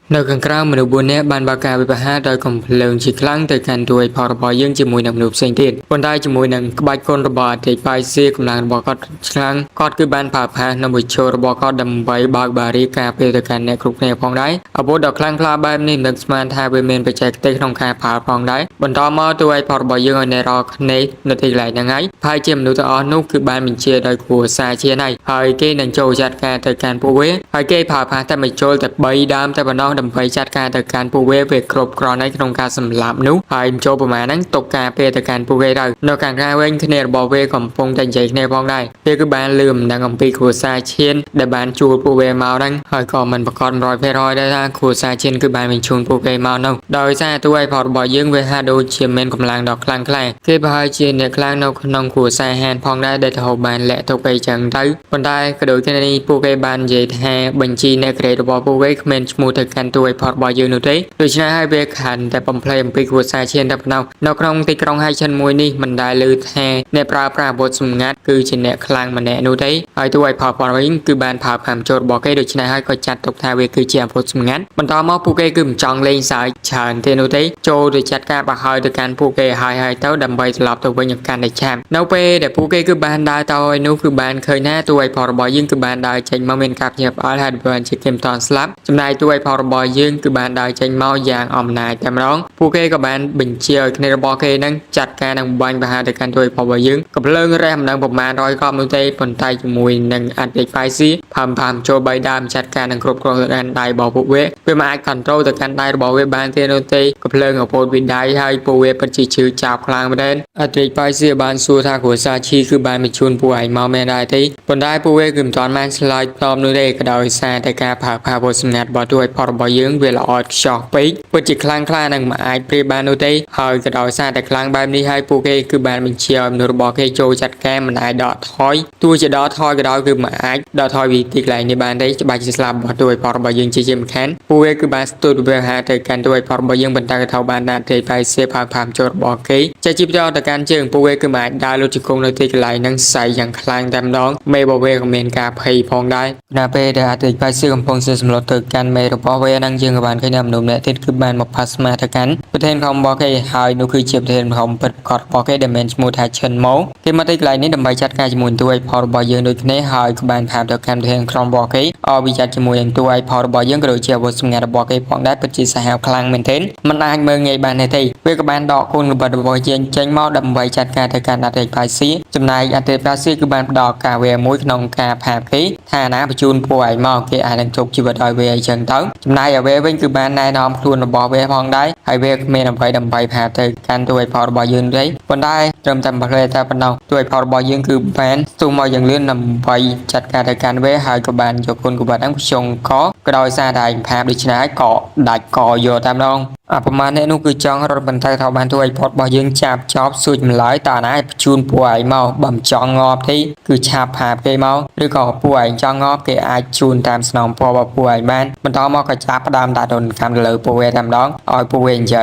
យនៅខាងក្រៅមនុស្ស4នាក់បានបើកការវិភាគដោយកំភ្លើងជាខ្លាំងទៅកាន់ទួយផលរបស់យើងជាមួយនឹងមនុស្សផ្សេងទៀតប៉ុន្តែជាមួយនឹងក្បាច់គុណរបស់អតិថិបាយសៀកម្លាំងរបស់គាត់ខ្លាំងគាត់គឺបានប្រើប្រាស់នៅវិជ្ជារបស់គាត់ដើម្បីបើកបារីការពារទៅកាន់អ្នកគ្រប់គ្នាផងដែរអាវុធដ៏ខ្លាំងក្លាបែបនេះនឹកស្មានថាវាមានបច្ចេកទេសក្នុងការប្រើផងដែរបន្តមកទួយផលរបស់យើងឲ្យអ្នករកគ្នានៅទីកន្លែងហ្នឹងហើយជាមនុស្សទាំងអស់នោះគឺបានបញ្ជាដោយគ្រួសារជាណៃហើយគេនឹងចូលចាត់ការទៅកាន់ពួកវាហើយគេប្រើប្រាស់តែបញ្ចូលតែ3ដើមតែប៉ុណ្ណោះដើម្បីចាត់ការទៅកាន់ពួកវាគ្រប់គ្រាន់ហើយក្នុងការសម្លាប់នោះហើយចូលប្រមាណហ្នឹងទុកការពារទៅកាន់ពួកវាទៅនៅខាងក្រៅវិញគ្នារបស់វាកំពុងតែនិយាយគ្នាផងដែរវាគឺបានលឺមិនដឹងអំពីគ្រួសារឈានដែលបានជួលពួកវាមកហ្នឹងហើយក៏មិនប្រកាស 100% ដែរថាគ្រួសារឈានគឺបានបញ្ជូនពួកគេមកនោះដោយសារទួយផលរបស់យើងវាហាក់ដូចជាមានកម្លាំងដ៏ខ្លាំងក្លាគេប្រហែលជាអ្នកខ្លាំងនៅក្នុងគ្រួសារហានផងដែរដែលទៅបានលាក់ទុកទៅចឹងទៅប៉ុន្តែក៏ដូចគ្នានេះពួកគេបាននិយាយថាបញ្ជីអ្នកក្រេតរបស់ពួកគេគ្មានឈ្មោះទៅកាន់ ตัวพอร์บอยยืนนู่นโดยชนะให้เวขันแต่ปมเพลมปีกัวซาเชียนดับนอกครองตีกรองให้ชันมวยนี่มันได้ลือแทในปราบทสมงัดคือชนะคลังมันแน่นู่นให้ตัวพอร์บอยยิงคือบานผ่าผ่ามโจดบอกให้โดยชนะให้ก็จัดตกทาเวคือเจียบทสมงัดมันต่อมาผู้เกย์กึ่มจองเลงสายเฉินเทนู่นโจโดยจัดการปะหอยโดยการผู้เกย์หายเต้าดำใบตลอดตัวบรรยากาศในแชมป์นเปแต่ผู้เกย์คือบานได้ต่อยนู่คือบานเคยหน้าตัวพอร์บอยยิงคือบานได้เจนมาเมนกับเหยียบอาร์ฮัดบอลชิคเกมตอนสลับจำนายตัวพอร์บอยยิงคือบานได้เจนเมาอย่างอ่อมนายแต่ร้องผู้เกย์กับบานบินเชียร์ในระบบเกย์นั้นจัดการนำบอลไปหาในการตัวพอร์บอยยิงกับเรื่องแรมนำประมาณ100 กอมนู่นผลไทยจมูกนังอัดเด็กไฟซีพามโจใบดามจัดการนังครบกรองการได้บอลผู้เวเพื่อมาคอนโทรลแต่การได้บอลเวบานเทโนเตกับเรื่องของโพลวินได้ให้ผู้เวปฏิชื่อจับกลางประเด็นอัดเด็กไฟซีบานสูทาหัวซาชีคือบานมิชุนผู้ใหญ่เมาแม่ได้ที่ผลได้ผู้เวกึ่มตอนมันสไลด์ตอมนู่นกระดอยซาแต่การผ่าบทสงัดบอลด้วยพอร์บอยยิงเวลาออดช็อกปีปฏิคลั่งคลานังมาไอเปรีบานนู่นให้กระดอยซาแต่คลั่งแบบนี้ให้ผู้เกย์คือบานมิเชียร์นูรบอลเกย์โจจัดแก้มันไอดอททอยตัวจะดอททอยกระดอยคือมาไอดอททอยวิธีไหลในบานได้จะบาจิสลาบอลด้วยพอร์บอยยิงจีเจมแคนผู้เวคือบานสตูดเวหาแต่การด้วยพอร์บอยยิงบรรดากระเทาบานนาเตไปเซพามโจรบอลเกย์จะจิบจอแต่การเจิงผู้เวคือมาได้ลุจิกงในที่ไหลนั่งใส่อย่างคลางดำน้องไม่บอเวของเมนกาเพย์พองได้นาเปเดอาติไปซื้อกำพงเสือสำรวจตึกกันไม่รบเวนั่งเจิงกับบานขยำหนุ่มเนี่ยที่คือบานมาพัสมาตะกันประเทศของบอลเกย์หายนุคือเจียบประเทศของเปิดกอดบอลเกย์เดเมนชมูทาเชนโมที่มาที่ไหลนี้ดำไปจัดการจมูกด้วยพอร์บอยยิงโดยในหายกับบานผ่านตะกันประเทศของบอลเกย์อวิจัดจมูกอย่างตัวพอร์บอยยิงกระโดดเจียบบทสมงานบอลเกย์พองได้ปฏิเสธคลางเมนเทนมันอาจเมืองไงบานในที่เวกับบานดอกคุณกับบอลบอลยิงเจงเมาดำไปจัดการตะกันอาติไปซีจำนายอาติไปซีกับบานดอกกาเวมุ้ยขนมกาผ่าพีฐานะประจุนป่วยเมาเกย์อาจจบชีวิตโดยเวเชิงตั้งจำนายเววิ่งคือบานนายน้อมครูนบอลเวพองได้ให้เวเมนดำไปผ่าตะกันตัวพอร์บอยยิงได้คนได้เริ่มจำประเทศแต่ปนเอาตัวพอร์บอยยิงคือแฟนสูงมาอย่างเลื่อนนำไปจัดการตะกันเวหายกับบานจบคนกับบานทั้งผู้ชงก็กระโดดซาได้ผ่าดิชนะเกาะดัดเกาะโยตามน้องประมาณนี้นู่คือจังรถบรรทุกเท่าบ้านตัวพอร์บอยยิงจับจ็อบสุดหลายตาหน้าจูนป่วยเมาบ่มจองงอบที่คือชาผ่าเกเมาหรือก็ป่วยจองงอบเกอาจูนตามสนองพอป่วยบ้านมันต้องมากระจับประดามตาดนคำเลยป่วยทำน้องอ้อยป่วยใจ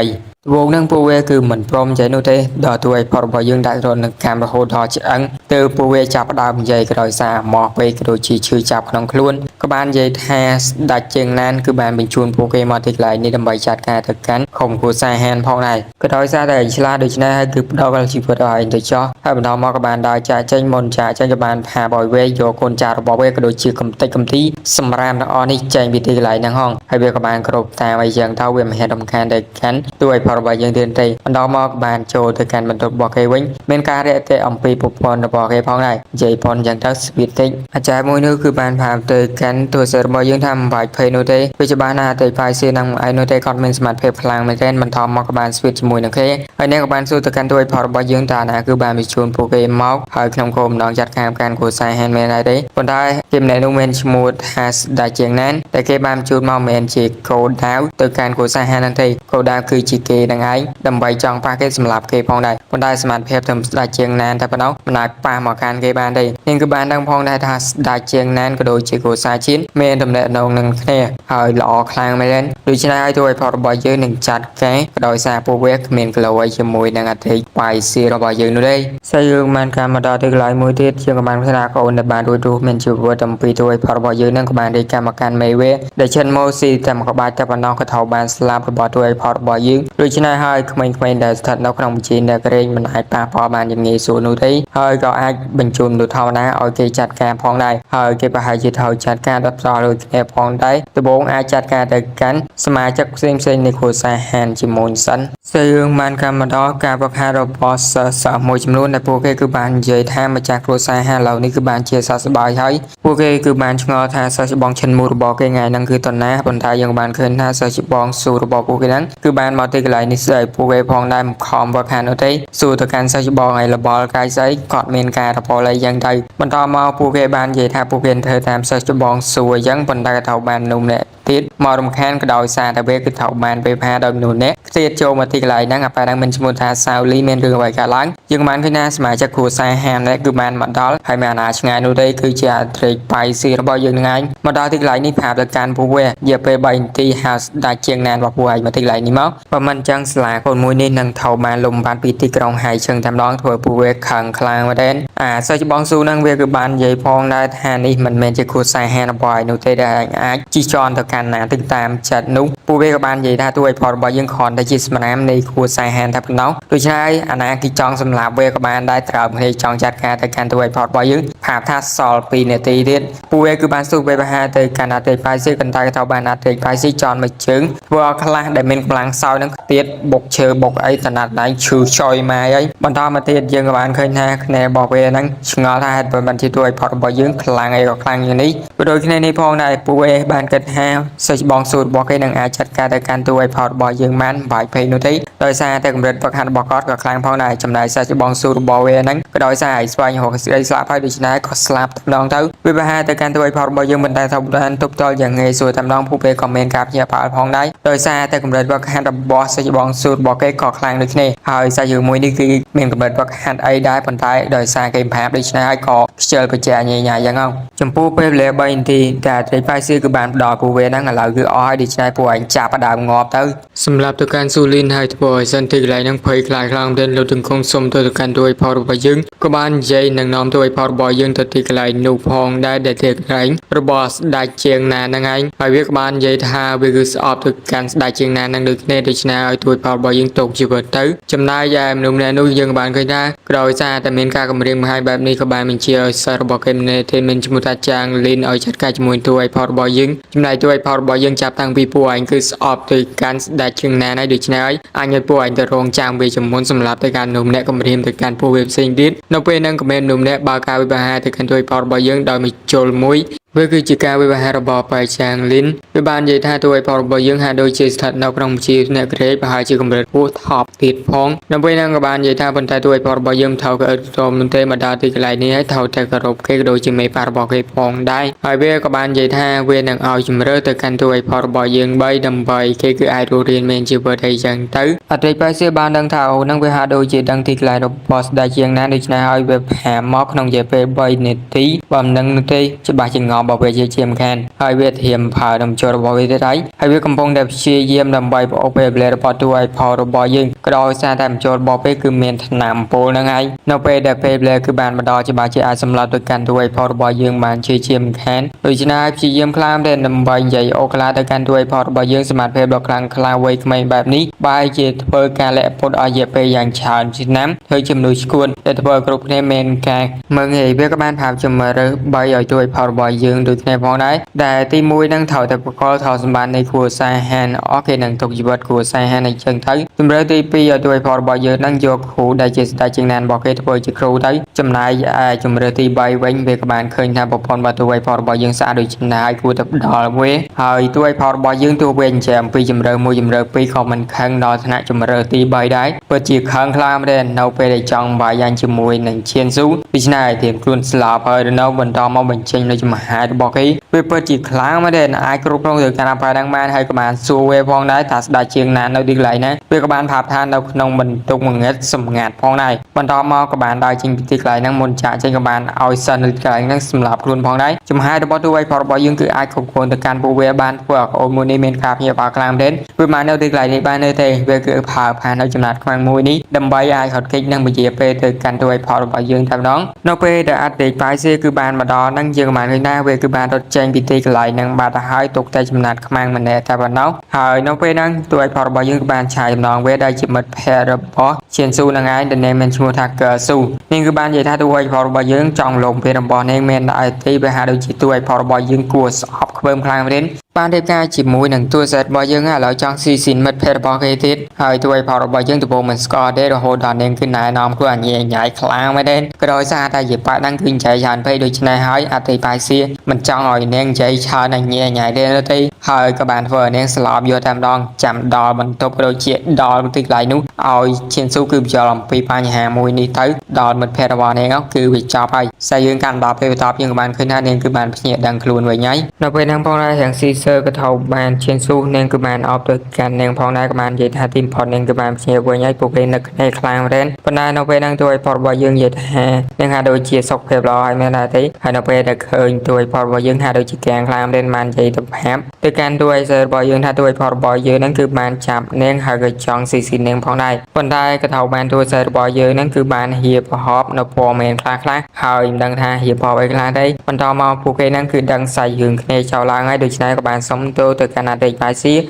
วงนั่งป่วยคือเหมือนพร้อมใจนู่นเต้ดอตัวพอร์บอยยิงได้โดนการประโคดอจังเตอป่วยจับประดามใจกระโดดซาหมอกไปกระโดดชื่อจับขนมคล้วนก็บ้านใจแทสดัดเจงนั้นคือบ้านเป็นจูนโปเกมอนติดไหลในดำใบจัดการตะกันข่มขู่สายแฮนพองในก็โดยซาแต่ชลาโดยชนะคือดอกกระชิบดอยโดยเฉพาะถ้าเป็นดอกมอกบานดอยจ่าเจงมนจ่าเจงกับบานพาบอยเวโยคนจ่าระบบเวกระโดดชื่อกำตีสมรามออนี่เจงบิติไหลในห้องให้เวกับบานกรบตาไว้ยังเท่าเวมแฮดำการเด็กกันด้วยพอร์บอยยังเดินเตะมันดอกมอกบานโจตะกันบรรทุกบอกเกวิงเมนการเรเตอมปีปุปอนบอกเกพองในใจปอนยังทักสปิดติอาจารย์มวยนึกคือบานพาเตะกันตัวเสร์บอยยังทำใบเพย์โนเตปัจจุบันนาเตะไฟเสียนังไอโนเตคอนเมนสมาร์ทเพย์พลังเมนเทนมันทอมมอกบานสวิตช์มวยนังเคไอเนกับบานสู้ตะกันด้วยพอร์บอยยังตาหนาคือบานมิชนโปเกมอลหายขนมโคมน้องจัดการการกูสายแฮนด์เมนได้คนได้เกมในนุ่มเมนชมูดฮัสได้เจียงนั้นแต่เกมบานจูนมอลเมนจีโคดาวตะการกูสายแฮนด์นั่นทีโคดาวคือจีเกดังไอดำใบจองปาเกตสำหรับเกพองได้คนได้สมาร์ทเพย์ทำได้เจียงนั้นแต่ปนเอามันหนักปาหมอการเกบานได้นี่คือบานดังพองได้ทัสได้เจียงนั้นก็โดยจีกูสายชิ้นเมนดำเนินนองหนึ่งเนี่ยหายหล่อคลางไม่เล่นโดยชนะด้วยพอร์บอยเยอะหนึ่งจัดแก่โดยซาโปเวกเมนกลอยจมูกนางอาทิตย์ไปซีระบอยเยอะนู่นเลยใส่ยืมมันการมาดอที่ลายมือเทียเชื่อกับมันพัฒนาก็อุณบาลดูเมนจูบัวจำปีด้วยพอร์บอยเยอะนั่งกับมันได้การมาการไม่เวได้เช่นโมซีแต่มกับบาจับน้องกระเทาบานสลาบระบอยด้วยพอร์บอยเยอะโดยชนะให้ขมิ้นได้สถัดนกขนมจีนได้กระเร่งมันหายปลาพอบานยังงี้สูนู่นเลยให้ก็อาจบรรจุดูเท่านะโอเคจัดการพองได้ให้เก็บไปหายจิตเท่าจัดการรับรองเลยแค่พองได้ตัวบงอาจัดการแต่กันสมาชิกเซ็งในโคสายแฮนจิมอนสันเสื่อมันการมาดอการประพาระบอสสามมวยจำนวนในโปเกคือบานเยท่ามาจากโคสายแฮนเหล่านี้คือบานเชียร์สบายใช้โปเกคือบานชงอท่าสบองเชนมูระบอเกไงนั่นคือตอนน้าบนท้ายยังบานเคลื่อนท่าสบองสู่ระบอโปเกนั้นคือบานมาติกไหลนิสัยโปเกพองได้คอมประคานโอเตสู่ตะการสบองไอระบอกายไซกอดเมนการะบออะไรยังใดมันต่อมาโปเกบานเยท่าโปเกเธอตามสบองสู่ยังบนได้เท่าบานนุ่มเนี่ยติดมอรมแคนกระดอย សារតែវាគឺថោកបានពេលផាដល់មនុស្សនេះស្ទាតចូលមកទីកន្លែងហ្នឹងអាប៉ាហ្នឹងមិនឈ្មោះថាសាវលីមានរឿងអ្វីកើតឡើងយើងបានឃើញថាសមាជិកគ្រួសារហាមនេះគឺបានមកដល់ហើយមានអាណាឆ្ងាយនោះទេគឺជាអត្រេកបាយស៊ីរបស់យើងហ្នឹងឯងមកដល់ទីកន្លែងនេះប្រាប់ទៅកាន់ពួកវានិយាយពេល3នាទីហើយដាច់ជាងណានរបស់ពួកឯងមកទីកន្លែងនេះមកបើមិនអញ្ចឹងស្លាកូនមួយនេះនឹងថោបានលំបានពីទីក្រុងហើយជឹងតែម្ដងធ្វើពួកវាខឹងខ្លាំងមែនទេសិស្សបងស៊ូហ្នឹងវាគឺបាននិយាយផងដែរថានេះមិនមែនជាគ្រួសារហានរបស់ឯងនោះទេដែលអាចជីចន់ទៅកាន់ណាទឹកតាមចិត្តនោះពួកវាក៏បាននិយាយថាទួយផលរបស់យើងគ្រាន់តែជាស្នាមនៃគ្រួសារហានតែប៉ុណ្ណោះដូច្នេះអាណាគេចង់សម្លាប់វាក៏បានដែរត្រូវគ្នាចង់ចាត់ការទៅកាន់ទួយផលរបស់យើងប្រាប់ថាសល់2នាទីទៀតពួកវាគឺបានស៊ូវាប្រហាទៅកាន់អតិថិជនកន្តែទៅបានអតិថិជនចន់មួយជើងធ្វើឲ្យខ្លះដែលមានកម្លាំងសោយនឹងទៀតបុកឈើបុកអីតណាត់ដៃឈឺចុយម៉ាយអីបន្តមកទៀតយើងក៏បានឃើញថាគ្នារបស់វាហ្នឹងឆ្ងល់ថាហេតុមិនជាទួយផលរបស់យើងខ្លាំងអីក៏ខ្លាំងយ៉ាងនេះក៏ដូចគ្នានេះផងដែរពួកវាបានគិតថាសិស្សបងស៊ូរបស់គេនឹងអាចចាត់ការទៅកាន់ទួយផលរបស់យើងបានបាយពេកនោះទេដោយសារតែកម្រិតវឹកហាត់របស់គាត់ក៏ខ្លាំងផងដែរចំណែកសិស្សបងស៊ូរបស់វាហ្នឹងក៏ដោយសារឲ្យស្វែងរកស្រីស្លាប់ហើយដូច្នេះក៏ស្លាប់ម្ដងទៅវាប្រហែលទៅកាន់ទួយផលរបស់យើងមិនដែលថាបានទប់ទល់យ៉ាងងាយស្រួលតែម្ដងពួកវាក៏មានការភ្ញាក់ផ្អើលផងដែរដោយសារតែកម្រិតវឹកហាត់របស់សិស្សបងស៊ូរបស់គេក៏ខ្លាំងដូចគ្នាហើយសាច់រឿងមួយនេះគឺមានកម្រិតវឹកហាត់អីដែរប៉ុន្តែដោយសារគេប្រាប់ដូច្នេះហើយក៏ខ្ជិលបច្ចាញញ៉ាយ៉ាងហ្នឹងចំពោះពេលវេលា3នាទីតែត្រីប៉ៃស៊ីគឺបានផ្ដល់ពួកវាហ្នឹងឥឡូវគឺអស់ហើយដូច្នេះពួកឯងចាប់ដើមងាប់ទៅសម្រាប់ទៅកាន់ស៊ូលីនហើយធ្វើឲ្យសិនទីកន្លែងហ្នឹងភ័យខ្លាចខ្លាំងមែនលោកទាំងគង់សុំទៅកាន់ទួយផលរបស់យើងក៏បាននិយាយនឹងនាំទួយផលរបស់យើងទៅទីកន្លែងនោះផងដែរដែលទីកន្លែងរបស់ស្ដេចជាងណាហ្នឹងឯងហើយវាក៏បាននិយាយថាវាគឺស្អប់ទៅកាន់ស្ដេចជាងណាហ្នឹងដូចគ្នាដូច្នេះឲ្យទួយផលរបស់យើងតកជីវិតទៅចំណែកឯមនុស្សម្នាក់នោះយើងក៏បានឃើញថាក្រោយសារតែមានការគម្រាមកំហែងបែបនេះក៏បានបញ្ជាឲ្យសិស្សរបស់គេម្នាក់ទេមានឈ្មោះថាចាងលីនឲ្យចាត់ការជាមួយទួយផលរបស់យើងចំណែកទួយផលរបស់យើងចាប់តាំងពីពួកឯងគឺស្អប់ទៅកាន់ស្ដេចជាងណាហើយដូច្នេះហើយអញឲ្យពួកឯងទៅរងចាំវាជំនុនសម្រាប់ទៅកាន់មនុស្សម្នាក់គម្រាមទៅកាន់ពួកវាផ្សេងទៀតនៅពេលហ្នឹងក៏មានមនុស្សម្នាក់បើកការវិបាហាទៅកាន់ទួយផលរបស់យើងដោយមួយជុលមួយវាគឺជាការវិវហារបស់បៃចាងលីនវាបាននិយាយថាទួយផលរបស់យើងហាក់ដូចជាស្ថិតនៅក្នុងជាអ្នកក្រេតប្រហែលជាកម្រិតពោះថប់ទៀតផងនៅពេលហ្នឹងក៏បាននិយាយថាប៉ុន្តែទួយផលរបស់យើងថោកក៏អត់មិនទេមកដល់ទីកន្លែងនេះហើយថោតែគោរពគេក៏ដូចជាមេប៉ារបស់គេផងដែរហើយវាក៏បាននិយាយថាវានឹងឲ្យជំរឿទៅកាន់ទួយផលរបស់យើង3ដើម្បីគេគឺអាចរស់រានមានជីវិតអីចឹងទៅអតិថិជនសៀបានដឹងថាអូហ្នឹងវាហាក់ដូចជាដឹងទីកន្លែងរបស់ស្ដេចជាងណាដូច្នេះហើយវាហាមកក្នុងរយៈពេល3នាទីបើមិននឹងទេច្បាស់ជាងរបស់វាជាមខានហើយវាធៀមផើនឹងចូលរបស់វាទៅហើយវាកំពុងតែព្យាយាមដើម្បីបអូពេលវេលារបស់ទួយផលរបស់យើងក៏ដោយសារតែចូលរបស់ពេលគឺមានថ្នាំពុលហ្នឹងហើយនៅពេលដែលពេលវេលាគឺបានមកដល់ច្បាស់ជាអាចសម្លាប់ទៅកាន់ទួយផលរបស់យើងបានជាមខានដូច្នេះព្យាយាមខ្លាំងតែដើម្បីនិយាយអូក្លាទៅកាន់ទួយផលរបស់យើងសមត្ថភាពដ៏ខ្លាំងក្លាវ័យក្មេងបែបនេះបែរជាធ្វើការលាក់ពុតឲ្យរយៈពេលយ៉ាងច្រើនឆ្នាំធ្វើជាមនុស្សឈួនដែលធ្វើគ្រប់គ្នាមានការមើងងាយវាក៏បានប្រាប់ជំរឿ3ឲ្យទួយផលរបស់យើងដូចគ្នាផងដែរដែលទី1នឹងត្រូវតែបកលថោសម្បត្តិនៃគ្រួសារហានអស់គេនឹងទុកជីវិតគ្រួសារហានអញ្ចឹងទៅជំរឿទី2ឲ្យទួយផលរបស់យើងនឹងយកគ្រូដែលជាស្ដេចជាងណានរបស់គេធ្វើជាគ្រូទៅចំណែកឯជំរឿទី3វិញវាក៏បានឃើញថាប្រព័ន្ធរបស់ទួយផលរបស់យើងស្អាតដូចណាហើយគួរតែដល់វាហើយទួយផលរបស់យើងទោះវាអញ្ចឹងពីជំរឿ1ជំរឿ2ក៏មិនខឹងដល់ថ្នាក់ជំរឿទី3ដែរពិតជាខឹងខ្លាំងមែននៅពេលដែលចង់បាយយ៉ាងជាមួយនឹងឈៀនស៊ូដូច្នេះតែខ្លួនស្លាប់ហើយនៅបន្តមកបញ្ចេញនៅចំហាយរបស់គេវាពិតជាខ្លាំងមែនទេអាចគ្រប់គ្រងទៅកាន់អប៉ាហ្នឹងបានហើយក៏បានសួរវាផងដែរថាស្ដេចជាងណានៅទីកន្លែងណាវាក៏បានប្រាប់ថានៅក្នុងបន្ទប់ងងឹតសម្ងាត់ផងដែរបន្តមកក៏បានដើរចេញពីទីកន្លែងហ្នឹងមុនចាក់ចេញក៏បានឲ្យសិននៅទីកន្លែងហ្នឹងសម្រាប់ខ្លួនផងដែរចំហាយរបស់ទួយផលរបស់យើងគឺអាចគ្រប់គ្រងទៅកាន់ពួកវាបានធ្វើឲ្យអូនមួយនេះមានការភ្ញាក់ផ្អើលខ្លាំងមែនវាបាននៅទីកន្លែងនេះបានទេវាគឺផើផាននៅចំណាត់ខ្លាំងមួយនេះដើម្បីអាចហត់កិច្ចនឹងវិជាពេលទៅកាន់ទួយផលរបស់យើងតែម្ដងនៅពេលដែលអតិថិជនប៉ៃស៊ីគឺបានមកដល់ហ្នឹងយើងក៏បានឃើញថាវាគឺបានរត់ចេញពីទីកន្លែងហ្នឹងបាត់ទៅហើយទុកតែចំណាត់ខ្មាំងម្នាក់តែប៉ុណ្ណោះហើយនៅពេលហ្នឹងទួយផលរបស់យើងគឺបានឆាយចំណងវាដែលជាមិត្តភក្តិរបស់ឈៀនស៊ូហ្នឹងឯងដែលមានឈ្មោះថាកើស៊ូនេះគឺបាននិយាយថាទួយផលរបស់យើងចង់លំពេលរបស់នេះមានអតិវាហាក់ដូចជាទួយផលរបស់យើងគួរស្អប់ខ្ពើមខ្លាំងមែនបានរៀបការជាមួយនឹងទួសិតរបស់យើងឥឡូវចង់ស៊ីស៊ីនមិត្តភក្តិរបស់គេទៀតហើយទួយផលរបស់យើងដំបូងមិនស្គាល់ទេរហូតដល់នាងគឺណែនាំខ្លួនអញញ៉ៃខ្លាំងមែនទេក៏ដោយសារតែជាប៉ាហ្នឹងគឺនិយាយច្រើនពេកដូច្នេះហើយអតិប៉ៃស៊ីមិនចង់ឲ្យនាងនិយាយច្រើនអញញ៉ៃទេហើយក៏បានធ្វើឲ្យនាងស្លាប់យកតែម្ដងចាំដល់បន្ទប់ដូចជាដល់ទីកន្លែងនោះឲ្យឈៀនស៊ូគឺបញ្យល់អំពីបញ្ហាមួយនេះទៅដល់មិត្តភក្តិរបស់នាងគឺវាចប់ហើយតែយើងកាន់ដល់ពេលបន្ទាប់យើងក៏បានឃើញថានាងគឺបានភ្ញាក់ដឹងខ្លួនវិញហើយនៅពេលហ្នឹងផងដែរទាំងស៊ី Sơ cái thầu bàn trên su nên cứ bàn ọp được cản nên phong đai các bạn dễ tha tìm phật nên cứ bàn chia với nhau buộc lên lực này khang lên phần này nó về đang tuổi phật bảo dương dễ hà nên hà đôi chia sọc phép lo hay là thấy hay nó về được hơn tuổi phật bảo dương hà đôi chỉ càng khang lên màn dễ tập hẹp từ can tuổi sơ bảo dương hà tuổi phật bảo dương nên cứ bàn chạm nên hà cái chọn xì xì nên phong đai phần đai cái thầu bàn tuổi sơ bảo dương nên cứ bàn hiệp họp nó phò mền khang khang hơi đang tha hiệp họp ấy khang đây phần to mà buộc lên nên cứ đang xài dương này chào là ngay được này các bạn sống tôi từ can ở đây bài xí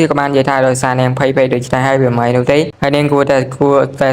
các bạn dễ thay đổi sai nên phải về được hai về mấy đầu tí hay nên của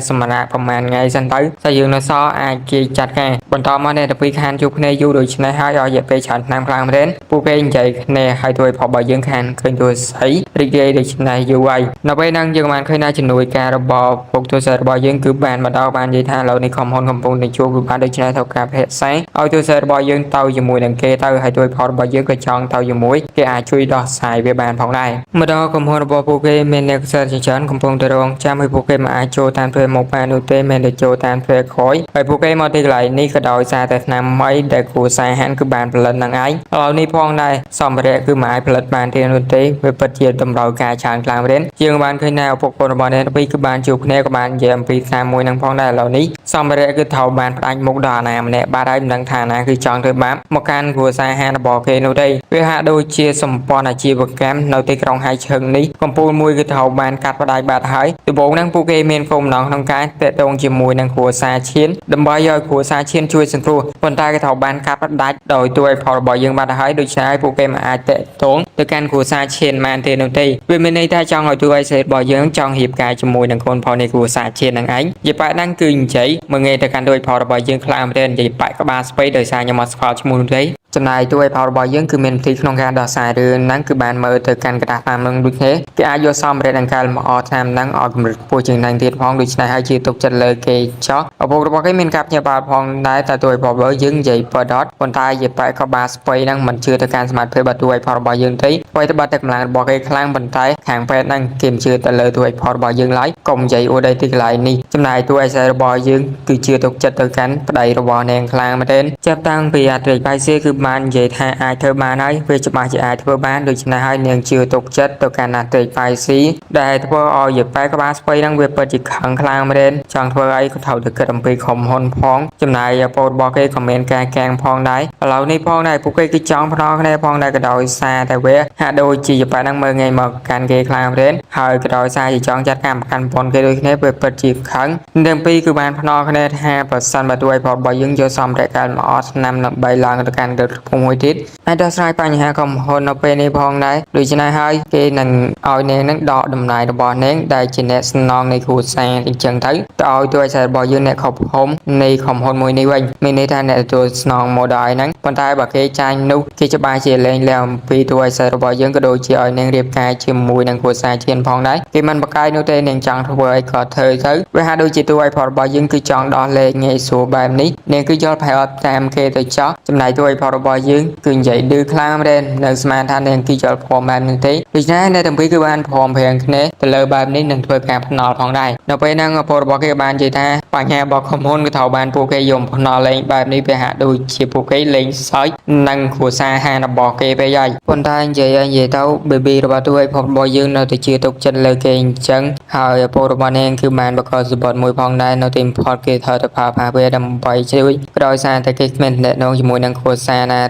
sầm nạประมาณ ngày sân tới xây dựng nó so ai kia chặt cái phần to mà này là vì khan chụp này du được này hai giờ về về chọn nam khang đến buộc lên chạy này hai tuổi phò bảo dương khan khơi tôi sấy đi ghê được này dù vậy nó bây năng dương bạn khơi na trên núi cà bò phục tôi sợ bảo dương cứ bàn mà đau bàn dễ thay lâu này không hôn không phun này chua của bạn được này thầu cà phê sáng ôi tôi sợ bảo dương tàu dùng mùi đằng kê tàu hai tuổi phò bảo dương cái chọn tàu dùng muối cái ai chui đo xài về bàn phòng này mà đó không hôn bảo buộc cái men này sợ chỉ chọn không phun từ rong cha mới buộc cái mà ai chua tan thuê một bàn đầu tiên men để chua tan thuê khói phải buộc cái mà thì lại ní cái đòi xa từ năm mấy để của sai hắn cứ bàn lần năng ấy ở ní phong này xong rồi cứ mãi lần bàn tiền đầu tiên về bật chia tầm đầu cả chàng làm đến dương bàn khi nào phục quân bọn này vì cứ bàn chụp này các bạn dèm vì tham mùi năng phong này là ní xong rồi cứ thầu bàn anh một đò này mà nè ba đây năng thà này cứ chọn thôi bám một can của sai hắn bỏ cái đầu đây với hạ đôi chia sầm pon là chia bậc kém đầu tiên trong hai chân ní còn pui mùi cái thầu bàn cắt vào đại bạt hái từ bốn năng pui cái men phồng nòng trong cái tệ đông chia mùi năng của xa chiến đâm bay giờ của xa chiến chui sân thua phần tay cái thầu bàn cắt vào đại đổi tôi phò bỏ dương bạt hái đôi trái pui cái mà ai tệ tốn từ can của xa chiến man tiền đầu tiên vì mình đây ta trong hỏi tôi sẽ bỏ dương trong hiệp cài chia mùi năng con phò này của xa chiến năng ánh vậy bạn đang cười cháy mà nghe từ can đôi phò bỏ dương làm tên vậy bạn các ba space đời xa nhưng mà phò chia mùi đấyจำนายตัวพาวบอยยังคือเมนที่ขนมการดอสายเรือนั่งคือบานเมื่อเธอการกระดาษตามลงดุเทที่อายุซ้อมเรียนการมาออทำนั่งออกกำลังปูจึงนั่งเทียนพองดุชนายให้ชื่อตกจันเลยเกยช็อกเอาพวกเราบอกให้เมนกับเนี่ยบาพองได้แต่ตัวพาวบอยยังใหญ่ปอดอดคนตายเหยียบไปก็บาสไปนั่งมันชื่อเธอการสมัครเพื่อบัตรตัวพาวบอยยังที่ไว้ตบัตรกำลังบอกให้คลั่งบันไดแข่งไปนั่งเกมชื่อแต่เลยตัวพาวบอยยังไล่กลมใหญ่โอได้ที่ไหลนี่จำนายตัวไอเซอร์บอยยังคือชื่อตกจันเธอการประเดี๋ยวบอลแดงคลั่งมาเต้นจับตั้งปีอัดเรย์ไปเสียคือมันใหญ่แท้ai thơ mà nói về cho bà chị ai thơ bán được này hai niềng chiều tục chất tôi cả là tuyệt bài xí để thơ ở dịp bài các bác spray đang việc bật chỉ khẳng khang mà đến chẳng thơ ấy có thầu được cái đồng bì khổng hôn phong chùm này bộ bỏ cái comment càng phong đấy lâu nay phong này phụ cái chóng phong này phong này cái đôi xa tại quê hạ đôi chỉ dịp bài đang mơ ngày một càng ghê khang đến hơi cái đôi xa thì chọn chất cam càng phong cái đôi này về bật chỉ khẳng đồng bì cứ bàn phong này ha và sân và đuôi bỏ bỏ dương cho xong để càng mà năm năm bảy lần được càng được không hối tiết ai đó saiปัญหาของคนเอาไปในพองได้โดยฉะนั้นให้เกนังเอาเนงนั้นดอกดำนายบ่อเนงได้จีเนสนองในคูแซงอีกจังทั้งแต่เอาตัวใส่บ่อยืนในขอบหอมในของหอมมวยในวันมีในทางในตัวสนองโมดายนั้นคนไทยบอกเกจายนุที่จะบายเฉียนแล้วปีตัวใส่บ่อยืนก็โดยเฉียนเนงเรียบกายชิมมวยนังคูแซงเชียนพองได้ที่มันบอกกายนู้เตเนงจังทั่วไอ้ก็เธอทั้งเวลาโดยจีตัวไอ้พอบ่อยืนคือจังดอเลยไงสูบแบบนี้เนงคือยอดแผ่ตามเกตัวจ๊อกจำนายตัวไอ้พอบ่อยืนคือใหญ่ดื้อคลั่งมาเด่นในสมาร์ทานเองที่จะพร้อมแบบนี้ดิฉันในตั้งปีคือบ้านพร้อมเพียงนี้แต่เลยแบบนี้หนึ่งถ้วยการพนอลของได้เราไปนั่งพอบอกให้บ้านใจท่าปัญหาบอกข้อมูลกับเท่าบ้านผู้เกยมพนอลเลยแบบนี้ไปหาดูชีผู้เกยเล่นซอยนั่งขัวซาหาบอกเกยไปใหญ่คนไทยใจใหญ่เท่าเบบีเราตัวพอบอยยืนเราจะเชื่อตกจันเลยเกยจังหายพอเราบ้านเองคือบ้านประกอบสมบูรณ์มวยพองได้เราเต็มพอเกยเธอจะพาไปดำไปช่วยโดยซาแต่เกยเมนเด็ดน้องจมูกนั่งขัวซาหน้า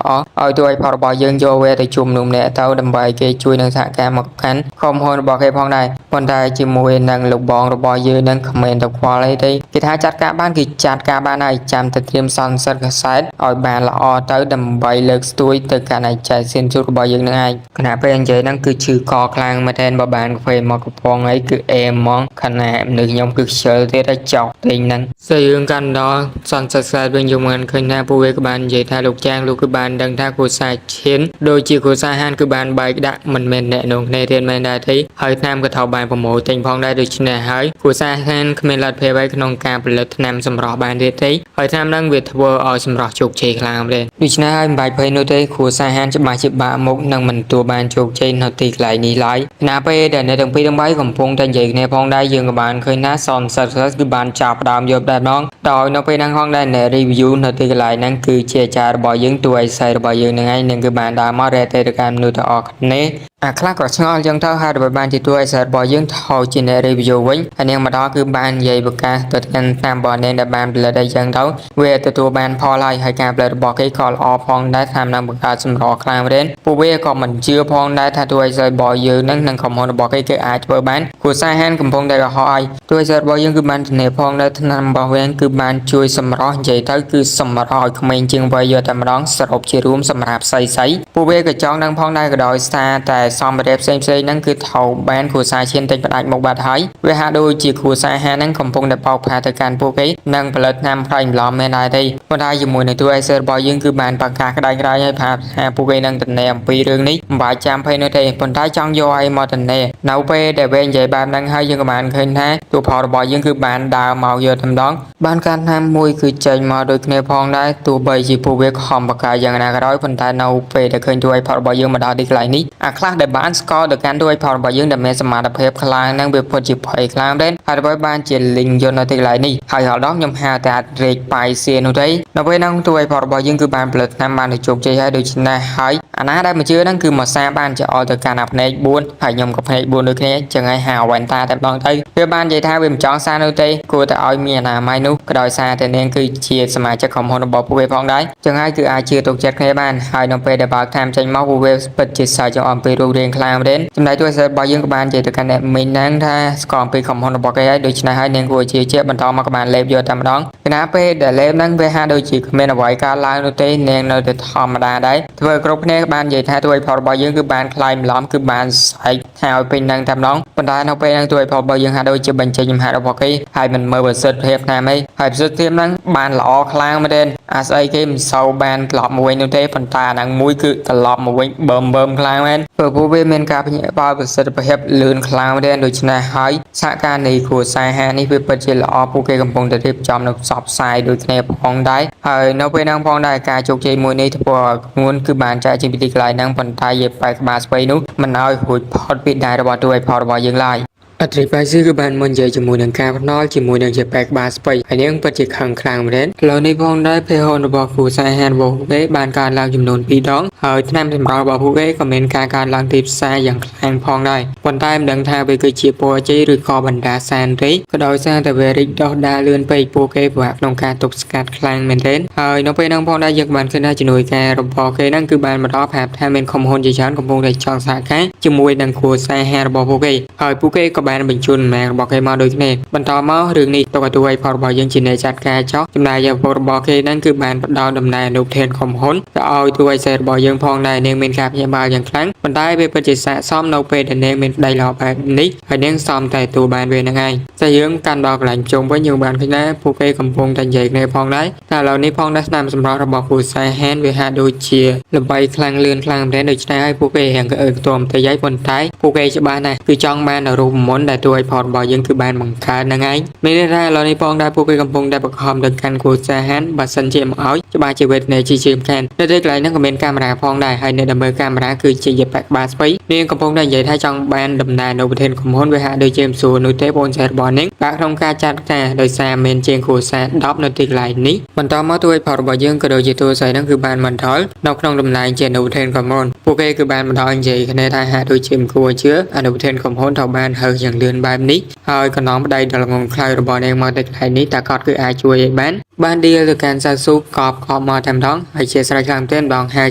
เอาตัวพอเราบอยยืนโยเวแต่จุ่มนุ่มเนี่ยเท่าดำใบเกยช่วยนังสะแกมกันคอมโฮนบอกให้พองได้คนไทยจิมวยนังลูกบอลเราบอยยืนนั่งคอมเมนต์ตะควาเลยได้กิท้าจัดการบ้านกิจัดการบ้านไหนจำแต่เตรียมซอนสักไซด์ออยบานละอเท่าดำใบเลิกสตุยแต่การไหนใจเส้นชุดบอยยืนนั่งไงขณะเป็นใจนั่งคือชื่อกอกลางมาแทนบานเฟยมอกระพองไอ้คือเอมมองขณะหนึ่งยมคือเชิญที่ได้จอกติงนั่งเสื่อกันดอซอนสักไซด์เป็นยมเงินเคยหน้าผู้เวกบานใจท่าลูกแจ้งลูกคือบานดังท่ากูสายเช่นโดยจีกูสายฮันคือบานใบดักมันเมนแน่นงในเรียนไม่ได้ที่เฮ้ยน้ำกระเทาบานประโมติงพองได้โดยชนะเฮ้ยกูสายฮันคือเมลัดเพย์ไว้ขนมก ការផលិតថ្នាំសម្រស់បានទៀតទេហើយថ្នាំហ្នឹងវាធ្វើឲ្យសម្រស់ជោគជ័យខ្លាំងមែនដូច្នេះហើយមិនបាច់ភ័យនោះទេគ្រួសារហានច្បាស់ជាបាក់មុខនឹងមិនទទួលបានជោគជ័យនៅទីកន្លែងនេះឡើយណាពេលដែលអ្នកទាំងពីរទាំងបីកំពុងតែនិយាយគ្នាផងដែរយើងក៏បានឃើញថាសំសិទ្ធគឺបានចាប់ផ្ដើមយកតែម្ដងដោយនៅពេលហ្នឹងផងដែរអ្នក review នៅទីកន្លែងហ្នឹងគឺជាអាចារ្យរបស់យើងតួឯកសាររបស់យើងហ្នឹងឯងនឹងគឺបានដើរមករែទៅកាន់មនុស្សទាំងអស់គ្នាអាខ្លះក៏ឆ្ងល់ចឹងទៅហើយដើម្បីបានជាតួឯកសាររបស់យើងថយជាអ្នក review វិញហើយនាងម្ដងគឺបាននិយាយប្រកាសទៅកាន់តាមរបស់នាងដែលបានផលិតអីចឹងទៅវាទទួលបានផលហើយការផលិតរបស់គេក៏ល្អផងដែរតាមនឹងបង្កើតសម្រស់ខ្លាំងមែនពួកវាក៏មិនជឿផងដែរថាតួឯកសាររបស់យើងនឹងក្រុមហ៊ុនរបស់គេគឺអាចធ្វើបានគ្រួសារហានកំពុងតែកុហកឲ្យតួឯកសាររបស់យើងគឺបានធានាផងដែរថ្នាំរបស់វាគឺបានជួយសម្រស់និយាយទៅគឺសម្រស់ឲ្យក្មេងជាងវ័យយកតែម្ដងសរុបជារួមសម្រាប់ស្រីពួកវាក៏ចង់នឹងផងដែរក៏ដោយសារតែសម្ភារៈផ្សេងហ្នឹងគឺថោបានគ្រួសារឈានតិចផ្ដាច់មកបាត់ហើយវាហាក់ដូចជាគ្រួសារហាហ្នឹងកំពុងតែបោកប្រាស់ទៅកាន់ពួកគេនិងផលិតថ្នាំផ្លែម្លំមែនដែរទេប៉ុន្តែជាមួយនឹងតួឯកសាររបស់យើងគឺបានបង្ការក្តាច់ក្រៃឲ្យថាពួកគេនឹងតំណែងអំពីរឿងនេះមិនបាច់ចាំភ័យនោះទេប៉ុន្តែចង់យកឲ្យមកតំណែងនៅពេលដែលវានិយាយបែបហ្នឹងហើយយើងក៏បានឃើញថាទូផលរបស់យើងគឺបានដើរមកយកតែម្ដងបានការថ្នាំមួយគឺចេញមកដូចគ្នាផងដែរទោះបីជាពួកវាខំបកាយយ៉ាងណាក៏ដោយប៉ុន្តែនៅពេលដែលឃើញតួឯកផលរបស់យើងមកដល់ទីកន្លែងនេះអាខ្លះដែលបានស្គាល់ទៅកាន់តួឯកផលរបស់យើងដែលមានសមត្ថភាពខ្លាំងនឹងវាពិតជាភ័យខ្លាំងដែរហើយដើម្បីបានជាលីងយកនៅទីកន្លែងនេះហើយហៅដល់ខ្ញុំហៅតែរេកប៉ៃសៀននោះទេនៅពេលហ្នឹងតួឯកផលរបស់យើងគឺបានផលិតថ្នាំបានជោគជ័យហើយដូច្នេះហើយអាណាដែលមកជឿហ្នឹងគឺមកសាបានជាអល់ទៅកាន់អាផ្នែក4ហើយខ្ញុំក៏ផ្នែក4ដូចគ្នាចឹងហើយហៅវ៉ែនតាតែម្ដងទៅវាបាននិយាយថាវាមិនចង់សារនោះទេគួរតែឲ្យមានអនាម័យនោះក៏ដោយសារតែនាងគឺជាសមាជិកក្រុមហ៊ុនរបស់ពួកវាផងដែរចឹងហើយគឺអាចជឿទុកចិត្តគ្នាបានហើយនៅពេលដែលបើកតាមចេញមកពួកវាពិតជាសើចអំពីរូបរាងខ្លាំងមែនចំណែកតួឯករបស់យើងក៏បាននិយាយទៅកាន់អ្នកមីងហ្នឹងថាស្គាល់អំពីក្រុមហ៊ុនរបស់គេហើយដូច្នេះហើយនាងគួរជាបន្តមកក៏បានលេបយកតែម្ដងគណៈពេលដែលលេបហ្នឹងវាហាក់ដូចជាគ្មានអ្វីកើតឡើងនោះទេនាងនៅតែធម្មតាដែរធ្វើគ្រប់គ្នាបាននិយាយថាតួឯករបស់យើងគឺបានខ្លាយម្លំគឺបានស្អែកថាឲ្យពេញហ្នឹងតែម្ដងប៉ុន្តែនៅពេលហ្នឹងតួឯករបស់យើងហាក់ដូចជាបញ្ចេញចំហាត់របស់គេហើយមិនមើលប្រសិទ្ធភាពណាមេហើយប្រសិទ្ធភាពហ្នឹងបានល្អខ្លាំងមែនអាស្អីគេមិនសូវបានត្រឡប់មកវិញនោះទេប៉ុន្តែអាហ្នឹងមួយគឺត្រឡប់មកវិញបើមខ្លាំងមែនព្រោះពួកវាមានការភ្ញាក់ផ្អើលប្រសិទ្ធភាពលឿនខ្លាំងមែនដូច្នេះហើយសហការនៃគ្រួសារហានេះវាពិតជាល្អពួកគេកំពុងតែរៀបចំនៅផ្សព្វផ្សាយដូចគ្នាផងដែរហើយនៅពេលហ្នឹងផងដែរការជោគជ័យមួយនេះធ្វើឲ្យងួនគឺបានចាក់ចេញពីទីកន្លែងហ្នឹងប៉ុន្តែយាយបែកក្បាលស្ពៃនោះមិនឲ្យរួចផុតពីដៃរបស់តួឯកផលរបស់យើងឡើយអត្រីបាយស៊ីគឺបានមកនិយាយជាមួយនឹងការភ្នាល់ជាមួយនឹងជាបែកក្បាលស្ពៃហើយនាងពិតជាខឹងខ្លាំងមែនឡើយនេះផងដែរភេហនរបស់គ្រូសាហានរបស់ពួកគេបានកើនឡើងចំនួន2ដងហើយថ្នាំសម្រាប់របស់ពួកគេក៏មានការកើនឡើងទីផ្សារយ៉ាងខ្លាំងផងដែរប៉ុន្តែមិនដឹងថាវាគឺជាពណ៌ជ័យឬក៏បណ្ដាសានទេក៏ដោយសារតែវារីកដុះដាលលឿនពេកពួកគេប្រហាក់ក្នុងការទប់ស្កាត់ខ្លាំងមែនទែនហើយនៅពេលហ្នឹងផងដែរយើងបានឃើញថាជំនួយការរបស់គេហ្នឹងគឺបានមកដល់ប្រាប់ថាមានក្រុមហ៊ុនជាច្រើនកំពុងតែចង់សហការជាមួយនឹងគ្រូសាហានរបស់ពួកគេហើយពួកគេក៏បានបញ្ជូនម៉ែរបស់គេមកដូចគ្នាបន្តមករឿងនេះទុកឲ្យតួឯកផលរបស់យើងជាអ្នកចាត់ការចោះចំណែកឪពុករបស់គេហ្នឹងគឺបានផ្ដល់ដំណើរអនុធានក្រុមហ៊ុនទៅឲ្យតួឯករបស់យើងផងដែរនាងមានការភ្ញាក់ផ្អើលយ៉ាងខ្លាំងប៉ុន្តែវាពិតជាស័ក្តិសមនៅពេលដែលនាងមានប្តីល្អបែបនេះហើយនាងសមតែទូបានវាហ្នឹងឯងតែយើងកាន់ដល់កន្លែងជុំវិញយើងបានឃើញថាពួកគេកំពុងតែនិយាយគ្នាផងដែរតែឥឡូវនេះផងដែរស្នាមសម្រាប់របស់គ្រូសាហានវាហាក់ដូចជាល្បីខ្លាំងលឿនខ្លាំងមែនដូច្នេះហើយពួកគេរៀងក្អើខ្ទាំតែយាយប៉ុន្តែពួកគេច្បាស់ណាស់គឺចង់បានរូបមន្តដែលតួឯកផលរបស់យើងគឺបានបង្កើតហ្នឹងឯងមានន័យថាឥឡូវនេះផងដែរពួកគេកំពុងតែបង្ខំទៅកាន់គ្រូសាហានបើសិនជាមកឲ្យច្បាស់ជាវេទនាជាជាមខាននៅទីកន្លែងហ្នឹងក៏មានកាមេរ៉ាផងដែរហើយអ្នកដែលមើលកាមេរ៉ាគឺជាយេប៉ាក់បាស្បៃនាងកំពុងតែនិយាយថាចង់បានដំណើរនៅប្រធានក្រុមហ៊ុនវាហាក់ដូចជាមិនស្រួលនោះទេបងចែរបស់នាងបាក់ក្នុងការចាត់ការដោយសារមានជាងគ្រូសា10នៅទីកន្លែងនេះបន្តមកតួឯកផលរបស់យើងក៏ដូចជាតួស្រីហ្នឹងគឺបានបន្តនៅក្នុងតំណែងជាអនុប្រធានក្រុមហ៊ុនពួកគេគឺបានបន្តនិយាយគ្នាថាហាក់ដូចជាមិនគួរជឿអនុប្រធានក្រុមហ៊ុនត្រូវបានហើយ៉ាងលឿនបែបនេះហើយក៏នាំប្តីដល់ងងខ្លៅរបស់នាងមកទៅកន្លែងនេះតើគាត់គឺអាចជួយឲ្យបានឌីលទៅកាន់សាស៊ូកប់មកតែម្ដងហើយជាស្រេចខ្លាំងទេម្ដងហា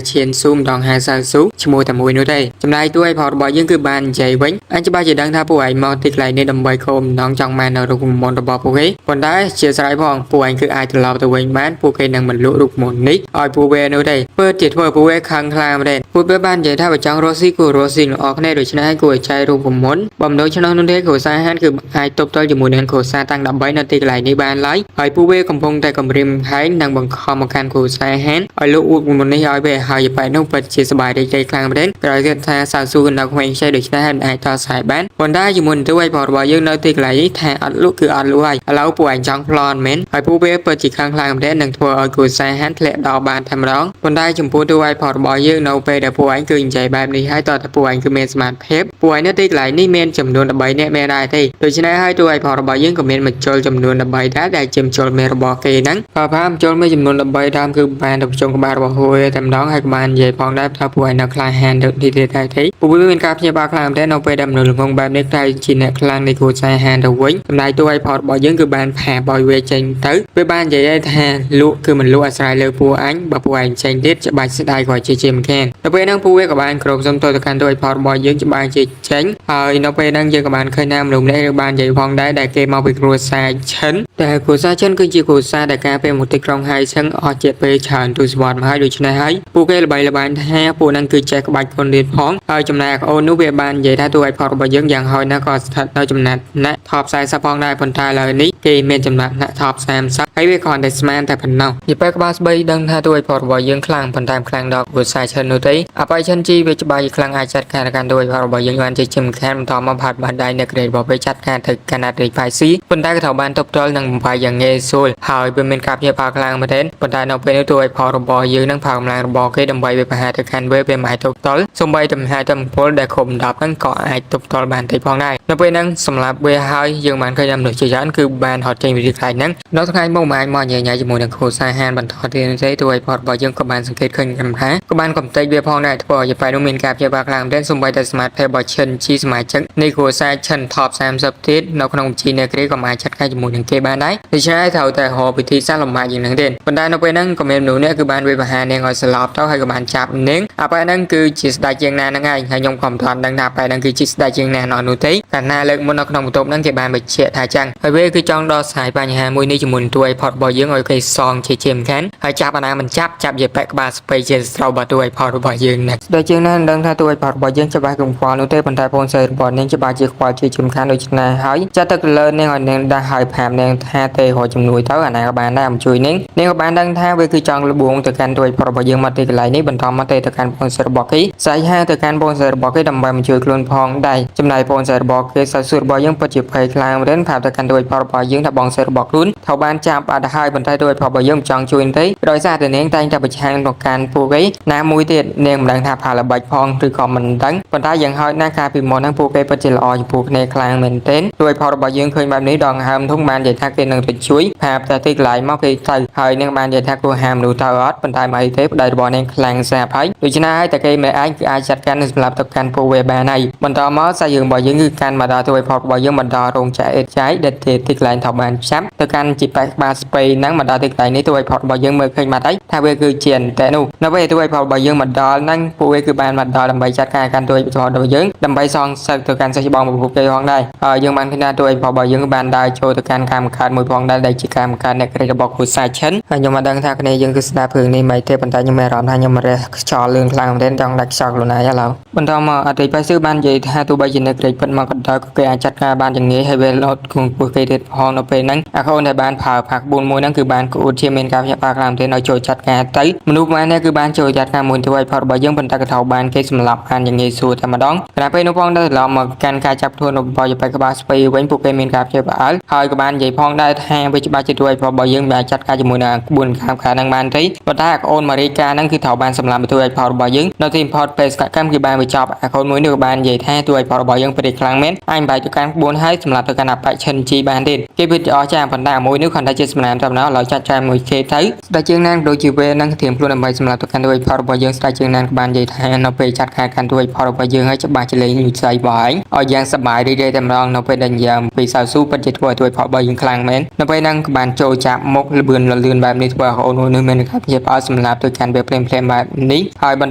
ឈៀនស៊ូម្ដងហាសាស៊ូជាមួយតែមួយនោះទេចំណែកតួឯកផលរបស់យើងគឺបាននិយាយវិញអញច្បាស់ជាដឹងថាពួកឯងមកទីកន្លែងនេះដើម្បីខំម្ដងចង់បាននៅរូបមន្តរបស់ពួកគេប៉ុន្តែជាស្រ័យផងពួកឯងគឺអាចត្រឡប់ទៅវិញបានពួកគេនឹងមិនលក់រូបមន្តនេះឲ្យពួកវានោះទេពិតជាធ្វើពួកវាខឹងខ្លាំងមែនពួកវាបាននិយាយថាបើចង់រស់ស៊ីគួររស់ស៊ីល្អគ្នាដូច្នេះគួរចែករូបមន្តបើមិនដូច្នោះនោះ ទេគ្រួសារហានគឺអាចទប់ទល់ជាមួយនឹងគ្រួសារតាំង13នៅទីកន្លែងនេះបានឡើយហើយពួកវាកំពុងតែគម្រាមកំហែងនិងបង្ខំមកកាន់គ្រួសារហានឲ្យលោកអ៊ូតមុននេះឲ្យវាហើយបែបនោះពិតជាសប្បាយរីករាយខ្លាំងមែនទែនក្រោយទៀតថាសាវស៊ូនៅក្មេងខ្ចីដូច្នេះហើយអាចតសាយបានប៉ុន្តែជាមួយនឹងទូឯផលរបស់យើងនៅទីកន្លែងនេះថាអត់លក់គឺអត់លក់ហើយឥឡូវពួកឯងចង់ប្លន់មែនហើយពួកវាពិតជាខ្លាំងខ្លាំងមែនទែននឹងធ្វើឲ្យគ្រួសារហានធ្លាក់ដល់បានតែម្ដងប៉ុន្តែចំពោះទូឯផលរបស់យើងនៅពេលដែលពួកឯងគឺនិយាយបែបនេះហើយតើពួកឯងគឺមានសមត្ថភាពពួកឯងនៅទីកន្លែងនេះមានចំនួន13នាក់មែនដែរទេដូច្នេះហើយទូឯផលរបស់យើងក៏មានបញ្ចូលចំនួន13ដែរដែលជាបញ្ចូលមេរបស់គេហ្នឹងក៏បញ្ចូលមេចំនួន13ដើមគឺបានទៅបញ្ចូលក្បាលរបស់ហួយតែម្ដងហើយក៏បាននិយាយផងដែរថាពួកឯងនៅខ្លាំងហានទៅទីទៀតដែរទេពួកវាមានការភ្ញាក់ផ្អើលខ្លាំងមែនទែននៅពេលដែលមនុស្សល្ងងបែបនេះតែជាអ្នកខ្លាំងនៃគ្រួសារហានទៅវិញចំណែកទូឯផលរបស់យើងគឺបានផាបឲ្យវាចេញទៅវាបាននិយាយថាលក់គឺមិនលក់អាស្រ័យលើពួកអញបើពួកឯងចេញទៀតច្បាច់ស្ដាយក៏ជាមិនខាននៅពេលហ្នឹងពួកវាក៏បានក្រុមសុំទៅកាន់ទូឯផលរបស់យើងច្បាច់ជាចេញហើយនៅពេលហ្នឹងយើងក៏បានឃើញណាមនុស្សម្នាក់បាននិយាយផងដែរដែលគេមកពីគ្រួសារឈិនតែគ្រួសារឈិនគឺជាគ្រួសារដែលការពេលមកទីក្រុងហើយសឹងអស់ជាតិពេលច្រើនទសវត្សរ៍មកហើយដូច្នេះហើយពួកគេល្បីល្បាញថាពួកហ្នឹងគឺចេះក្បាច់គុនទៀតផងហើយចំណែកអូននោះវាបាននិយាយថាទូឯផលរបស់យើងយ៉ាងហោចណាស់ក៏ស្ថិតនៅចំណាត់ណាក់ថប់40ផងដែរប៉ុន្តែឥឡូវនេះគេមានចំណាត់ណាក់ថប់30ហើយវាគ្រាន់តែស្មានតែប៉ុណ្ណោះនិយាយពេលក្បាលស្បីដឹងថាទូឯផលរបស់យើងខ្លាំងប៉ុន្តែខ្លាំងដល់គ្រួសារឈិននោះទេអបិយឈិនជីវាច្បាស់ខ្លាំងអាចចាត់ការកាន់ទូឯផលរបស់យើងបានជាជំខានបន្តមកផាត់បាត់ដៃនៅក្រេតរបស់វាចាត់ការទៅកណាត់រីផៃស៊ីប៉ុន្តែក៏ត្រូវបានទប់ទល់នឹងបំផាយយ៉ាងងាយស្រួលហើយវាមានការភ្ញាក់ផ្អើលខ្លាំងមែនទែនប៉ុន្តែនៅពេលនេះទូឯផលរបស់យើងនឹងផើកម្លាំងរបស់គេដើម្បីវាប្រហារទៅកាន់វាមិនអាចទប់ទល់សូម្បីតែមហាតំពលដែលខុប10ហ្នឹងក៏អាចទប់ទល់បានតិចផងដែរនៅពេលហ្នឹងសម្រាប់វាហើយយើងបានឃើញមនុស្សជាច្រើនគឺបានហត់ចេញពីទីខ្លាញ់ហ្នឹងនៅថ្ងៃមុខមិនអាចមកញញជាមួយនឹងគ្រួសារហានបន្តទៀតទេទូឯផលរបស់យើងក៏បានសង្កេតឃើញថាក៏បានកំទេចវាផងដែរធ្វើឲ្យបែរនោះមានការភ្ញាក់ផ្អើលខ្លាំងមែនទែនសូម្បីតែសមាជិករបស់ឈិនជីសមាជិកនៃគ្រួសារឈិនថប់30ទៀតនៅក្នុងបញ្ជីនៃគ្រាក៏អាចចាត់ការជាមួយនឹងគេបានដែរដូច្នេះត្រូវតែរកវិធីសាស្ត្រលំបាកយ៉ាងហ្នឹងទេប៉ុន្តែនៅពេលហ្នឹងក៏មានមនុស្សនេះគឺបានវាបហានាងឲ្យស្លាប់ទៅហើយក៏បានចាប់នាងអាបែរហ្នឹងគឺជាស្ដេចជាងណាហ្នឹងឯងហើយខ្ញុំក៏មិនទាន់ដឹងថាបែរហ្នឹងគឺជាស្ដេចជាងណានោះទេកាលណាលើកមុននៅក្នុងបន្ទប់ហ្នឹងគេបានបញ្ជាក់ថាចឹងហើយវាគឺចង់ដោះស្រាយបញ្ហាមួយនេះជាមួយនឹងទួយផតរបស់យើងឲ្យគេសងជាមិនខានហើយចាប់អាណាមិនចាប់យាយប៉ែក្បាលស្ពៃជាស្រូវរបស់ទួយផតរបស់យើងណាស្ដេចជាងណាដឹងថាទួយផតរបស់យើងច្បាស់កំខ្វល់នោះទេប៉ុន្តែបងស្រីរបស់នាងច្បាស់ជាខ្វល់ជាមិនខានដូច្នេះហើយចាត់ទឹកលើនាងឲ្យនាងដាស់ហើយផាមនាងថាទេរកជំនួយទៅអាណាក៏បានដែរអំជួយនាងក៏បានដឹងថាវាគឺចង់លបួងទៅកាន់ទួយផតរបស់យើងមកទីកន្លែងនេះបន្តមកទៅកាន់បងស្រីរបស់គេសាយហាទៅកាន់បងស្រីរបស់គេដើម្បីមកជួយខ្លួនផងដែរចំណែកបងស្រីរបស់គេសាសួររបស់យើងពិតជាភ័យខ្លាំងមែនផាទៅកាន់ទួយផតរបស់យើងថាបងស្រីរបស់ខ្លួនត្រូវបានចាប់បាត់ហើយប៉ុន្តែទួយផតរបស់យើងមិនចង់ជួយទេដោយសារតែនាងតែងតែប្រឆាំងទៅកាន់ពួកគេណាមួយទៀតនាងមិនដឹងថាផាល្បិចផងឬក៏មិនដឹងប៉ុន្តែយ៉ាងហោចណាស់ការពីមុនហ្នឹងពួកគេពិតជាល្អចំពោះគ្នាខ្លាំងមែនទែនទួយផតរបស់យើងឃើញបែបនេះដងហើមធំបាននិយាយថាគេនឹងទៅជួយផាតែទីកន្លែងមកគេទៅហើយនាងបាននិយាយថាគួរហាមមនុស្សទៅអត់ប៉ុន្តែមិនអីទេប្តីរបស់នាងខ្លាំងស្រាប់ហើយដូច្នេះហើយតែគេមិនអាចគឺអាចចាត់ការនឹងសម្រាប់ទៅកាន់ពួកវាបានហើយបន្តមកសាយយើងរបស់យើងគឺកាន់មកដល់ទួយផតរបស់យើងបន្តរោងចក្រអេតចាយដែលទីកន្លែងត្រូវបានចាប់ទៅកាន់ជីប៉ែក្បាលស្ពៃហ្នឹងមកដល់ទីកន្លែងនេះទួយផតរបស់យើងមើលឃើញបាត់ហើយថាវាគឺជាអន្តែនោះនៅពេលទួយផតរបស់យើងមកដល់ហ្នឹងពួកវាគឺបានមកដល់ដើម្បីចាត់ការកាន់ទួយផតរបស់យើងដើម្បីសងសឹកទៅកាន់សិស្សច្បងរបស់ពួកគេផងដែរហើយយើងបានឃើញថាទួយផតរបស់យើងបានដើរចូលទៅកាន់កម្មការមួយផងដែរដែលជាកម្មការអ្នកក្រីរបស់គ្រួសារឈិនហើយខ្ញុំបានដឹងថាគ្នាយើងគឺស្ដាប់រឿងនេះមិនទេប៉ុន្តែខ្ញុំមានអារម្មណ៍ថាខ្ញុំរះខ្យល់លឿនខ្លាំងមែនទែនចង់ដាច់ខ្យល់ខ្លួនឯងឥឡូវបន្តមកអតីតបៃសឺបាននិយាយថាទោះបីជាអ្នកក្រីពិតមកក៏ដោយក៏គេអាចចាត់ការបានយ៉ាងងាយហើយវាលោតគង់ពួកគេទៀតផងនៅពេលហ្នឹងអាកូនដែលបានប្រើផាក់4មួយហ្នឹងគឺបានក្អួតជាមានការភ្ញាក់ផ្អើលខ្លាំងមែនទែនឲ្យចូលចាត់ការទៅមនុស្សម៉ែនេះគឺបានចូលចាត់ការមួយទៅឲ្យផតរបស់យើងប៉ុន្តែក៏ត្រូវបានគេសម្លាប់បានយ៉ាងងាយស្រួលតែម្ដងខណៈពេលនោះផងដែរឡំមកកាន់ការចាប់ខ្លួនរបស់យបក្បាលស្ពៃវិញពួកគេមានការភ្ញាក់ផ្អើលហើយក៏បាននិយាយផងដែរថាវាច្បាស់ជាទួយរបស់យើងបានចាត់ការជាមួយនឹងក្បួនកម្មការហ្នឹងបានទេប៉ុន្តែអាកូនម៉ារីកាហ្នឹងគឺត្រូវបានសម្លាប់ដោយផលរបស់យើងនៅទី import បេសកកម្មគឺបានបញ្ចប់អាកូនមួយនេះក៏បាននិយាយថាទួយផលរបស់យើងprettyខ្លាំងមែនអញបែកទៅកាន់ក្បួនហើយសម្រាប់ទៅកាន់អបច្ឆិនជីបានទៀតគេពិតជាអស្ចារ្យប៉ុន្តែមួយនេះគ្រាន់តែជាសំណាមតែម្ដងឡើយចាត់ចែងមួយគេទៅស្ដេចជាងណានដូចជាវេហ្នឹងធៀមខ្លួនដើម្បីសម្រាប់ទៅកាន់ទួយផលរបស់យើងស្ដេចជាងណានក៏បាននិយាយថានៅពេលចាត់ការកាន់ទួយផលរបស់យើងហើយច្បាស់ជាលេងលុយស្អីបងឲ្យយ៉ាងសប្បាយរីករាយតែម្ដងនៅពេលដែលយ៉ាងពីសៅស៊ូពិតជាធ្វើឲ្យទួយផលរបស់យើងខ្លាំងមែននៅពេលហ្នឹងក៏បានចូលចាប់មុខលឿនលឿនបែបនេះធ្វើឲ្យអូននោះមានការភ្ញាក់ផ្អើលសម្រាប់ទៅកាន់វាភ្លាមបែបនេះហើយបន្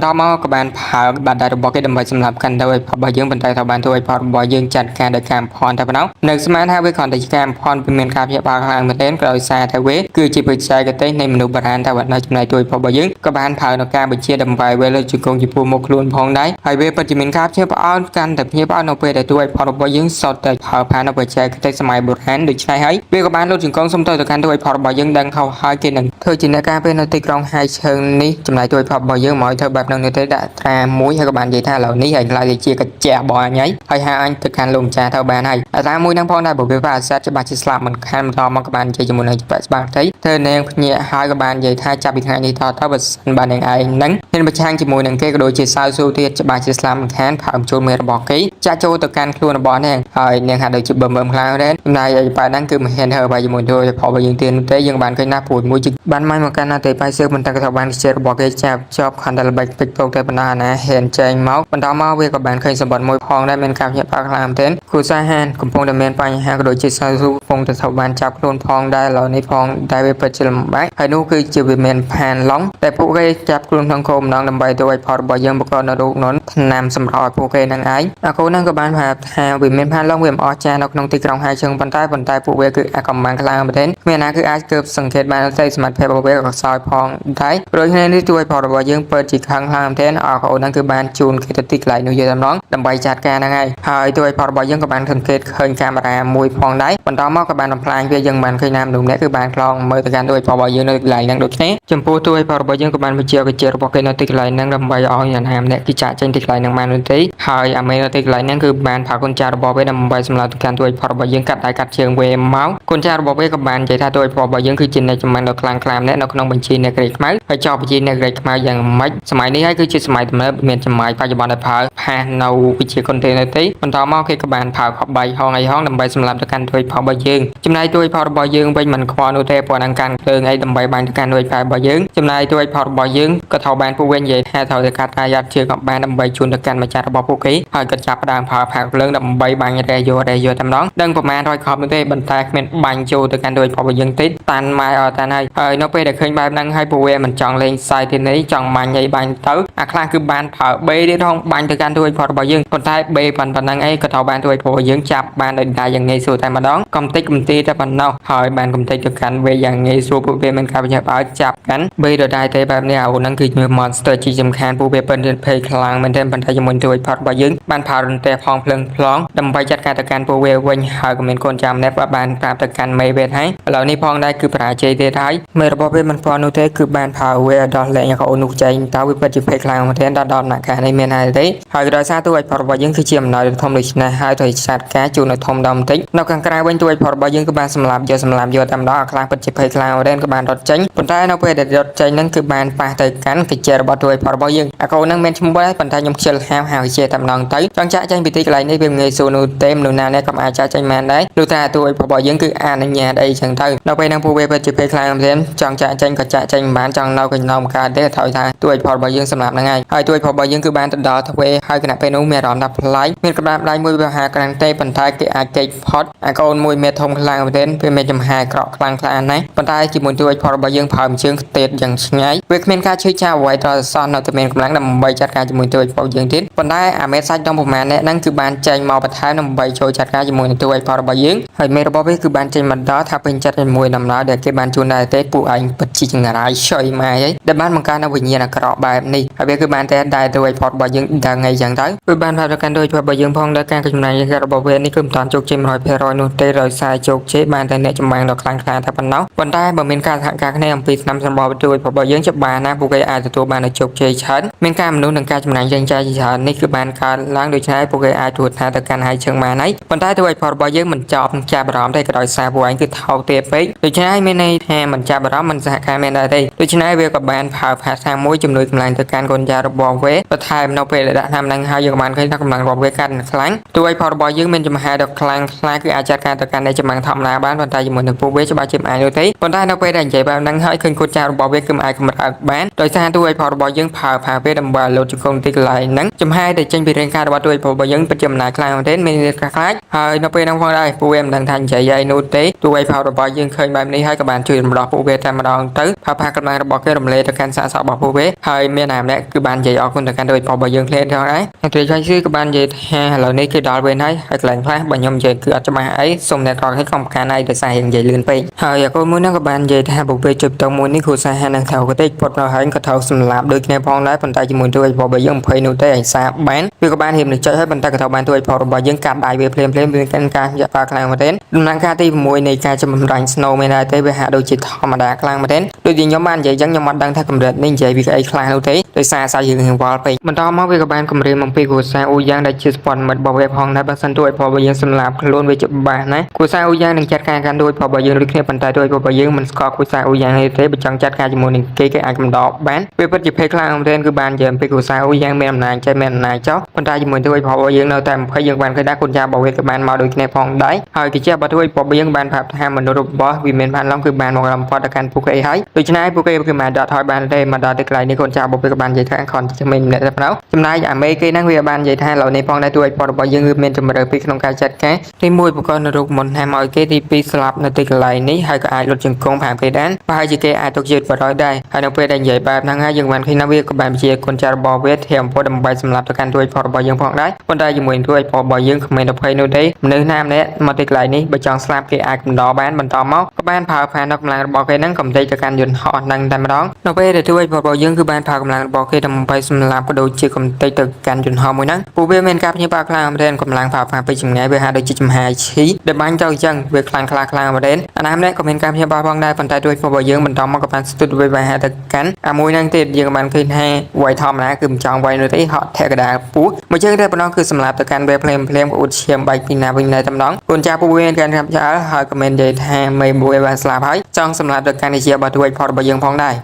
តមកក៏បានផើបាត់ដៃរបស់គេដើម្បីសម្រាប់កាន់ទៅឲ្យផលរបស់យើងប៉ុន្តែត្រូវបានធ្វើឲ្យផលរបស់យើងចាត់ការដោយការផនតែប៉ុណ្ណោះនៅស្មានថាវាគ្រាន់តែជាការផនវាមានការភ្ញាក់ផ្អើលខ្លាំងមែនទែនក្រោយសារថាវាគឺជាបច្ចេកទេសនៃមនុស្សបុរាណតែនៅចំណែកទួយផលរបស់យើងក៏បានផើនៅការបញ្ជាដើម្បីវាលើជង្គង់ចំពោះមុខខ្លួនផងដែរហើយវាពិតជាមានការភ្ញាក់ផ្អើលកាន់តែភ្ញាក់ផ្អើលនៅពេលដែលទួយផល របស់យើងសតតែប្រើប្រាស់នៅបច្ចេកទេសសម័យបុរាណដូចនេះហើយវាក៏បានលុតជង្គង់សុំទៅកាន់ទូអេផលរបស់យើងដឹងខុសហើយគេនឹងធ្វើជាអ្នកការពារនៅទីក្រុងហើយឈើងនេះចំណែកទូអេផលរបស់យើងមកធ្វើបែបហ្នឹងទៅដាក់ត្រាមួយហើយក៏បាននិយាយថាឥឡូវនេះហើយខ្លាចជាកាជះរបស់អញហើយហៅអញទៅកាន់លោកម្ចាស់ទៅបានហើយតែមួយហ្នឹងផងដែរបើវាអាស័តច្បាស់ជាស្លាប់មិនខានបន្តមកក៏បាននិយាយជាមួយនឹងច្បាស់ច្បាស់ទៅធ្វើនាងភ្ញាក់ហើយក៏បាននិយាយថាចាប់ពីថ្ងៃនេះតទៅបើសិនបាននាងឯងហ្នឹងមានប្រឆាំងជាមួយនឹងគេក៏ដូចជាសៅស៊ូទៀតច្បាស់ជាស្លាប់មិនខានផើមចូលមេរបស់គេចាក់ចូលទៅកាន់ខ្លួនរបស់នាងហើយនាងហាក់ដូចជាបឹមខ្លាំងដែរចំណែកឯបែបហ្នឹងគឺមិនហ៊ានធ្វើអ្វីជាមួយទៅផលរបស់យើងទៀតទេយើងបានឃើញណាព្រួយមួយបានមកកាន់ណាទេបាយសើមិនតែក៏បានជារបស់គេចាប់ជាប់ខណ្ឌល្បិចពេជ្រពកតែបណ្ដាណាហ៊ានចែងមកបន្តមកវាក៏បានឃើញសម្បត្តិមួយផងដែរមានការញាក់ផាខ្លាំងមែនគូសាហានកំពុងតែមានបញ្ហាក៏ដូចជាសៅស៊ូកំពុងតែត្រូវបានចាប់ខ្លួនផងដែរឥឡូវនេះផងតែវាពិតជាលំបាកហើយនោះគឺជាវាមានផានឡុងតែពួកគេចាប់ខ្លួនក្នុងគោលបំណងដើម្បីទៅឲ្យផលរបស់យើងប្រកបនៅរូបននថ្នាំសម្រាប់ពួកគេនឹងឯងអាកូននឹងក៏បានប្រាប់ថាវាមានផានឡុងវាមិនអស្ចារ្យនៅក្នុងទីក្រុងហើយជើងប៉ុន្តែពួកវាគឺអាកំបាំងខ្លាំងមែនទែនគ្មានណាគឺអាចកើបសង្កេតបានទេសមត្ថភាពរបស់វាក៏ខ្សោយផងដែរព្រោះគ្នានេះជួយផលរបស់យើងពិតជាខ្លាំងខ្លាំងមែនទែនអាកូននឹងគឺបានជូនគេទៅទីកន្លែងនោះយកតែម្ដងដើម្បីចាត់ការហ្នឹងហើយជួយផលរបស់យើងក៏បានសង្កេតឃើញកាមេរ៉ាមួយផងដែរបន្តមកក៏បានបំផ្លាញវាយើងបានឃើញណាមនុស្សម្នាក់គឺបានខ្លងមើលទៅកាន់ជួយផលរបស់យើងនៅកន្លែងហ្នឹងដូចគ្នាចំពោះជួយផលរបស់យើងក៏បានបញ្ជារបស់គេនៅទីកន្លែងហ្នឹងដើម្បីឲ្យអ្នកណាម្នាក់គឺចាក់ចេញទីកន្លែងហ្នឹងបានទេហើយអាមេនៅទីកន្លែងហ្នឹងគឺបានផាកូនចារបស់វាដើម្បីសម្រាប់ទៅកាន់ជួយផលរបស់យើងកាត់ដៃកាត់ជើងវាមកកូនចារបស់វាក៏បាននិយាយថាជួយផលរបស់យើងគឺជាអ្នកចំណេញដ៏ខ្លាំងក្លាម្នាក់នៅក្នុងបញ្ជីអ្នកក្រីខ្មៅហើយចោលបញ្ជីអ្នកក្រីខ្មៅយ៉ាងម៉េចសម័យនេះហើយគឺជាសម័យទំនើបមានសម័យបច្ចុប្បន្នដែលប្រើផាសនៅវិជាកុនតេន័រទេបន្តមកគេក៏បានប្រើខបៃហងដើម្បីសម្រាប់ទៅកាន់ជួយផលរបស់យើងចំណែកជួយផលរបស់យើងវិញមិនខ្វល់នោះទេព្រោះនឹងកាន់ភ្លើងអីដើម្បីបាញ់ទៅកាន់ជួយផលរបស់យើងចំណែកជួយផលរបស់យើងក៏ត្រូវបានពួកវិញនិយាយថាត្រូវតែកាត់ដៃយ៉ាត់ជើងក៏បានដើម្បីជូនទៅកាន់ម្ចាស់របស់ពួកគេហើយក៏ចាប់ផ្ដើមប្រើផាសភ្លើងដើម្បីបាញ់រែយកតែម្ដងដឹងប្រមាណ100គ្រាប់នោះទេបន្តែគ្មានបាញ់ចូលទៅកាន់ជួយផលរបស់យើងទេតាន់ម៉ែអត់តាន់ហើយនៅពេលដែលឃើញបែបហ្នឹងហើយពួកវាមិនចង់លេងសាយទេនេះចង់បាញ់ឲ្យបាញ់ទៅអាខ្លះគឺបានប្រើបេទៀតផងបាញ់ទៅកាន់ជួយផលរបស់យើងប៉ុន្តែបេប៉ុណ្ណឹងអីក៏ត្រូវបានជួយផលរបស់យើងចាប់បានដោយដៃយ៉ាងងាយស្រួលតែម្ដងកំតិចកំទីតែប៉ុណ្ណោះហើយបានកំតិចទៅកាន់វាយ៉ាងងាយស្រួលពួកវាមិនការបញ្ញើឲ្យចាប់កាន់បេដោយដៃទេបែបនេះអាហ្នឹងគឺជា monster ជាសំខាន់ពួកវាពិតជាភ័យខ្លាំងមែនទែនប៉ុន្តែជាមួយជួយផលរបស់យើងបានផារន្ទះផងភ្លើងប្លង់ដើម្បីចាត់ការទៅកាន់ពួកវាវិញហើយក៏មានកូនចាំម្នាក់បានប្រាប់ទៅកាន់មេវេតហើយឥឡូវនេះផងដែរគឺបរាជ័យទៀតហើយមេរបស់វាមិនពណ៌នោះទេគឺបានផាវាដល់លែងកូននោះចែងតើវាពិតជាភ័យខ្លាំងមែនទែនដល់ដំណាក់កាលនេះមានហើយទេហើយដោយសារទូឲ្យផលរបស់យើងគឺជាអំណោយធំដូច្នេះហើយត្រូវចាត់ការជួននៅធំដល់បន្តិចនៅខាងក្រៅវិញទូឲ្យផលរបស់យើងគឺបានសម្លាប់យកតែម្ដងអាខ្លះពិតជាភ័យខ្លាំងមែនទែនក៏បានរត់ចេញប៉ុន្តែនៅពេលដែលរត់ចេញហ្នឹងគឺបានប៉ះទៅកាន់កញ្ចែរបស់ទូឲ្យផលរបស់យើងអាកូនហ្នឹងមានឈ្មោះដែរប៉ុន្តែខ្ញុំខ្ជិលហាវជាតែម្ដងទៅចង់ចាក់ចេញពីទីកន្លែងនេះវាងាយស្រួលនោះទេមនុស្សណានេះក៏អាចចាក់ចេញបានដែរលុះតែទូឲ្យផលរបស់យើងគឺអនុញ្ញាតអីចឹងទៅនៅពេលហ្នឹងពួកវាពិតជាភ័យខ្លាំងមែនទែនចង់ចាក់ចេញក៏ចាក់ចេញមិនបានចង់នៅក៏នៅមិនកើតទេត្រូវថាទូឲ្យផលរបស់យើងសម្រាប់ហ្នឹងហើយទូឲ្យផលរបស់យើងគឺបានទៅដល់ទ្វេហើយគណៈពេលនោះមានអារម្មណ៍ថាប្លែកមានក្តាប់ដៃមួយវាហាក្រាំងទេប៉ុន្តែគេអាចកេកផុតអាកូនមួយមេធំខ្លាំងមែនទែនវាមានចំហាក្រក់ខ្លាំងណាស់ប៉ុន្តែជាមួយទូឲ្យផលរបស់យើងប្រើជើងខ្ទេតយ៉ាងឆ្ងាយវាគ្មានការឈឺចាប់អ្វីត្រូវសោះនៅតែមានកម្លាំងដើម្បីចាត់ការជាមួយទូឲ្យផលយើងទៀតប៉ុន្តែអាមេសាច់ដុំប្រមាណអ្នកហ្នឹងគឺបានចេញមកបន្ថែមដើម្បីចូលចាត់ការជាមួយនឹងទូឲ្យផលរបស់យើងហើយមេរបស់វាគឺបានចេញមកដល់ថាពេញចិត្តជាមួយដំណើរដែលគេបានជួនដែរទេពួកឯងពិតជាចង្រៃឆុយម៉ែហើយដែលបានបង្កើននៅវិញ្ញាណអាក្រក់បែបនេះហើយវាគឺបានតែដែរទូឲ្យផលរបស់យើងដឹងអីចឹងទៅវាបានថាកាន់ទូឲ្យផលរបស់យើងផងដល់ការចំណាយរបស់វានេះគឺមិនតាន់ជោគជ័យ 100% នោះទេដោយសារជោគជ័យបានតែអ្នកចម្បាំងដ៏ខ្លាំងក្លាតែប៉ុណ្ណោះប៉ុន្តែបើមានការសហការគ្នាអំពីឆ្នាំសម្បត្តិទូឲ្យផលរបស់យើងច្បាស់ណាពួកគេអាចទទួលបានជោគជ័យច្រើនមានការមនុស្សនិងការចំណាយយ៉ាងចាស់ច្រើននេះគឺបានកើតឡើងដូច្នេះពួកគេអាចត្រួតថាទៅកាន់ហើយជើងបានហើយប៉ុន្តែទូឲ្យផលរបស់យើងមិនចាប់អារម្មណ៍ទេក៏ដោយសារពួកឯងគឺថោកទាបពេកដូច្នេះមានន័យថាមិនចាប់អារម្មណ៍មិនសហការមានដែរទេដូច្នេះវាក៏បានផើផាសាមួយជំនួយកម្លាំងទៅកាន់កូនចារបស់វាបន្ថែមនៅពេលដែលដាក់តាមនឹងហើយយើងបានឃើញថាកម្លាំងរបស់វាកាន់ខ្លាំងទូឲ្យផលរបស់យើងមានចំហាយដ៏ខ្លាំងខ្លាគឺអាចចាត់ការទៅកាន់នៃចម្បាំងធម្មតាបានប៉ុន្តែជាមួយនឹងពួកវាច្បាស់ជាមិនអាចនោះទេប៉ុន្តែនៅពេលដែលនិយាយបែបហ្នឹងហើយឃើញកូនចារបស់វាគឺមិនអាចកម្រើកបានដោយសារទូឲ្យផលរបស់យើងផើវាដើម្បីលោតជង្គង់ទីកន្លែងហ្នឹងចំហាយដែលចេញពីរាងកាយរបស់ទូឲ្យផលរបស់យើងពិតជាមិនអាចខ្លាំងមែនទេមានខ្លាចហើយនៅពេលហ្នឹងផងដែរពួកវាមិនដឹងថានិយាយអីនោះទេទូឲ្យផលរបស់យើងឃើញបែបនេះហើយក៏បានជួយរំដោះពួកវាតែម្ដងទៅកម្លាំងរបស់គេរំលែកទៅកាន់សាកសពរបស់ពួកវាហើយមានណាម្នាក់គឺបាននិយាយអរគុណទៅកាន់ទូឲ្យផលរបស់យើងភ្លាមផងដែរហើយត្រីឆៃគឺបាននិយាយថាឥឡូវនេះគឺដល់វេនហើយកន្លែងខ្លះបើខ្ញុំនិយាយគឺអត់ច្បាស់អីសូមអ្នកក្រោកឲ្យកុំប្រកាន់អីដោយសារនិយាយលឿនពេកហើយអាកូនមួយហ្នឹងក៏បាននិយាយថាពួកវាជិបតមួយនេះគ្រូសាហាននឹងត្រូវក៏តិចពុតនៅហើយក៏ត្រូវសម្លាប់ដូចគ្នាផងដែរប៉ុន្តែជាមួយទូឲ្យផលរបស់យើង20នោះទេឯងសាបានវាក៏បានហ៊ាននឹងចុចហើយប៉ុន្តែក៏ត្រូវបានទូឲ្យ พอរបស់យើងកាត់ដៃវាភ្លាមៗវាកាន់ការយកបាក់ខ្លាំងមែនទែនដំណាក់កាលទី6នៃការចម្រាញ់ snow មានតែវាហាក់ដូចជាធម្មតាខ្លាំងមែនទែនដូចជាខ្ញុំបាននិយាយអញ្ចឹងខ្ញុំអត់ដឹងថាកម្រិតនេះនិយាយពីអីខ្លះនោះទេដោយសារសាច់យើងហៀងវល់ពេកបន្តមកវាក៏បានគម្រាមអំពីគ្រួសារអូយ៉ាងដែលជាស្ព័ន្ធមិត្តរបស់វាផងដែរបើសិនទោះឲ្យផលរបស់យើងសម្លាប់ខ្លួនវាជាបាសណាគ្រួសារអូយ៉ាងនឹងចាត់ការកាន់ដូចផលរបស់យើងដូចគ្នាប៉ុន្តែទោះឲ្យផលរបស់យើងមិនស្គាល់គ្រួសារអូយ៉ាងទេបើចង់ចាត់ការជាមួយនឹងគេអាចកំដរបានវាពិតជាភ័យខ្លាំងមែនទែនគឺបាននិយាយអំពីគ្រួសារអូយ៉ាងមានអំណាចចេះមានអំណាចចោះប៉ុន្តែជាមួយទោះឲ្យផលរបស់យើងនៅតែ20យើងបានឃើញថាកូនចៅរបស់វាក៏បានមកដូចគ្នាផងដែរហើយគេចេះបើទោះឲ្យផលរបស់យើងបានប្រាប់ថាមនុស្សរបស់វាមានបានឡងគឺបានមកបំផុតទៅកាន់ពួកគេហើយដូច្នេះពួកគេគឺមិនដកថយបានទេមកដល់ទៅកន្លែងនេះកូនចៅរបស់វាក៏បាននិយាយថាខនជំនាញម្នាក់តែប៉ុណ្ណោះចំណែកអាមេគេហ្នឹងវាបាននិយាយថាឡូវនេះផងដែរទោះឲ្យផលរបស់យើងគឺមានជំរឿពីក្នុងការចាត់ការទី1ប្រកបនៅរូបមន្តហាមឲ្យគេទី2ស្លាប់នៅទីកន្លែងនេះហើយក៏អាចលុតជង្គង់5គេដែរប្រហែលជាគេអាចទុកជាតិបរយដែរហើយនៅពេលដែលនិយាយបែបហ្នឹងហើយយើងបានឃើញថាវាក៏បានជាកូនចៅរបស់វាធៀមពុតដើម្បីសម្រាប់ទៅកាន់ទួយផលរបស់យើងផងដែរប៉ុន្តែជាមួយនឹងទួយផលរបស់យើងគ្មាន20នោះទេមនុស្សណាម្នាក់មកទីកន្លែងនេះបើចង់ស្លាប់គេអាចកំដរបានបន្តមកក៏បានប្រើផានដល់កម្លាំងរបស់គេហ្នឹងកំទេចទៅកាន់យន្តហោះហ្នឹងតែម្ដងនៅពេលដែលទួយផលរបស់យើងគឺបានប្រើកម្លាំងរបស់គេដើម្បីសម្លាប់ក៏ដូចជាកំទេចទៅកាន់យន្តហោះមួយហ្នឹងពួកវាមានការភ្ញាក់ផ្អើលខ្លាំងមែនទែនកម្លាំងប្រើផាពីចម្ងាយវាហាក់ដូចជាចំហាយឈីដែលបាញ់ទៅអញ្ចឹងវាខ្លាំងមែនទែនអាណាម្នាក់ក៏មានការភ្ញាក់ផ្អើលផងដែរប៉ុន្តែទួយផលរបស់យើងបន្តមកក៏បានស្ទុតវាហាក់ទៅកាន់អាមួយហ្នឹងទៀតយើងបានឃើញថាវាយធម្មតាគឺមិនចង់វាយនោះទេហត់ធាក់កដាលពោះមួយជើងតែប៉ុណ្ណោះគឺសម្លាប់ទៅកាន់វាភ្លាមក៏អ៊ុតឈាមបែកពីណាវិញដែរតែម្ដងកូនចាស់ពួកវាមានការចាប់ឆ្អើហើយក៏មាននិយាយថាមេមួយបានស្លាប់ហើយចង់សម្លាប់ទៅកាន់ជាបើទួយផលរបស់យើងផងដែរ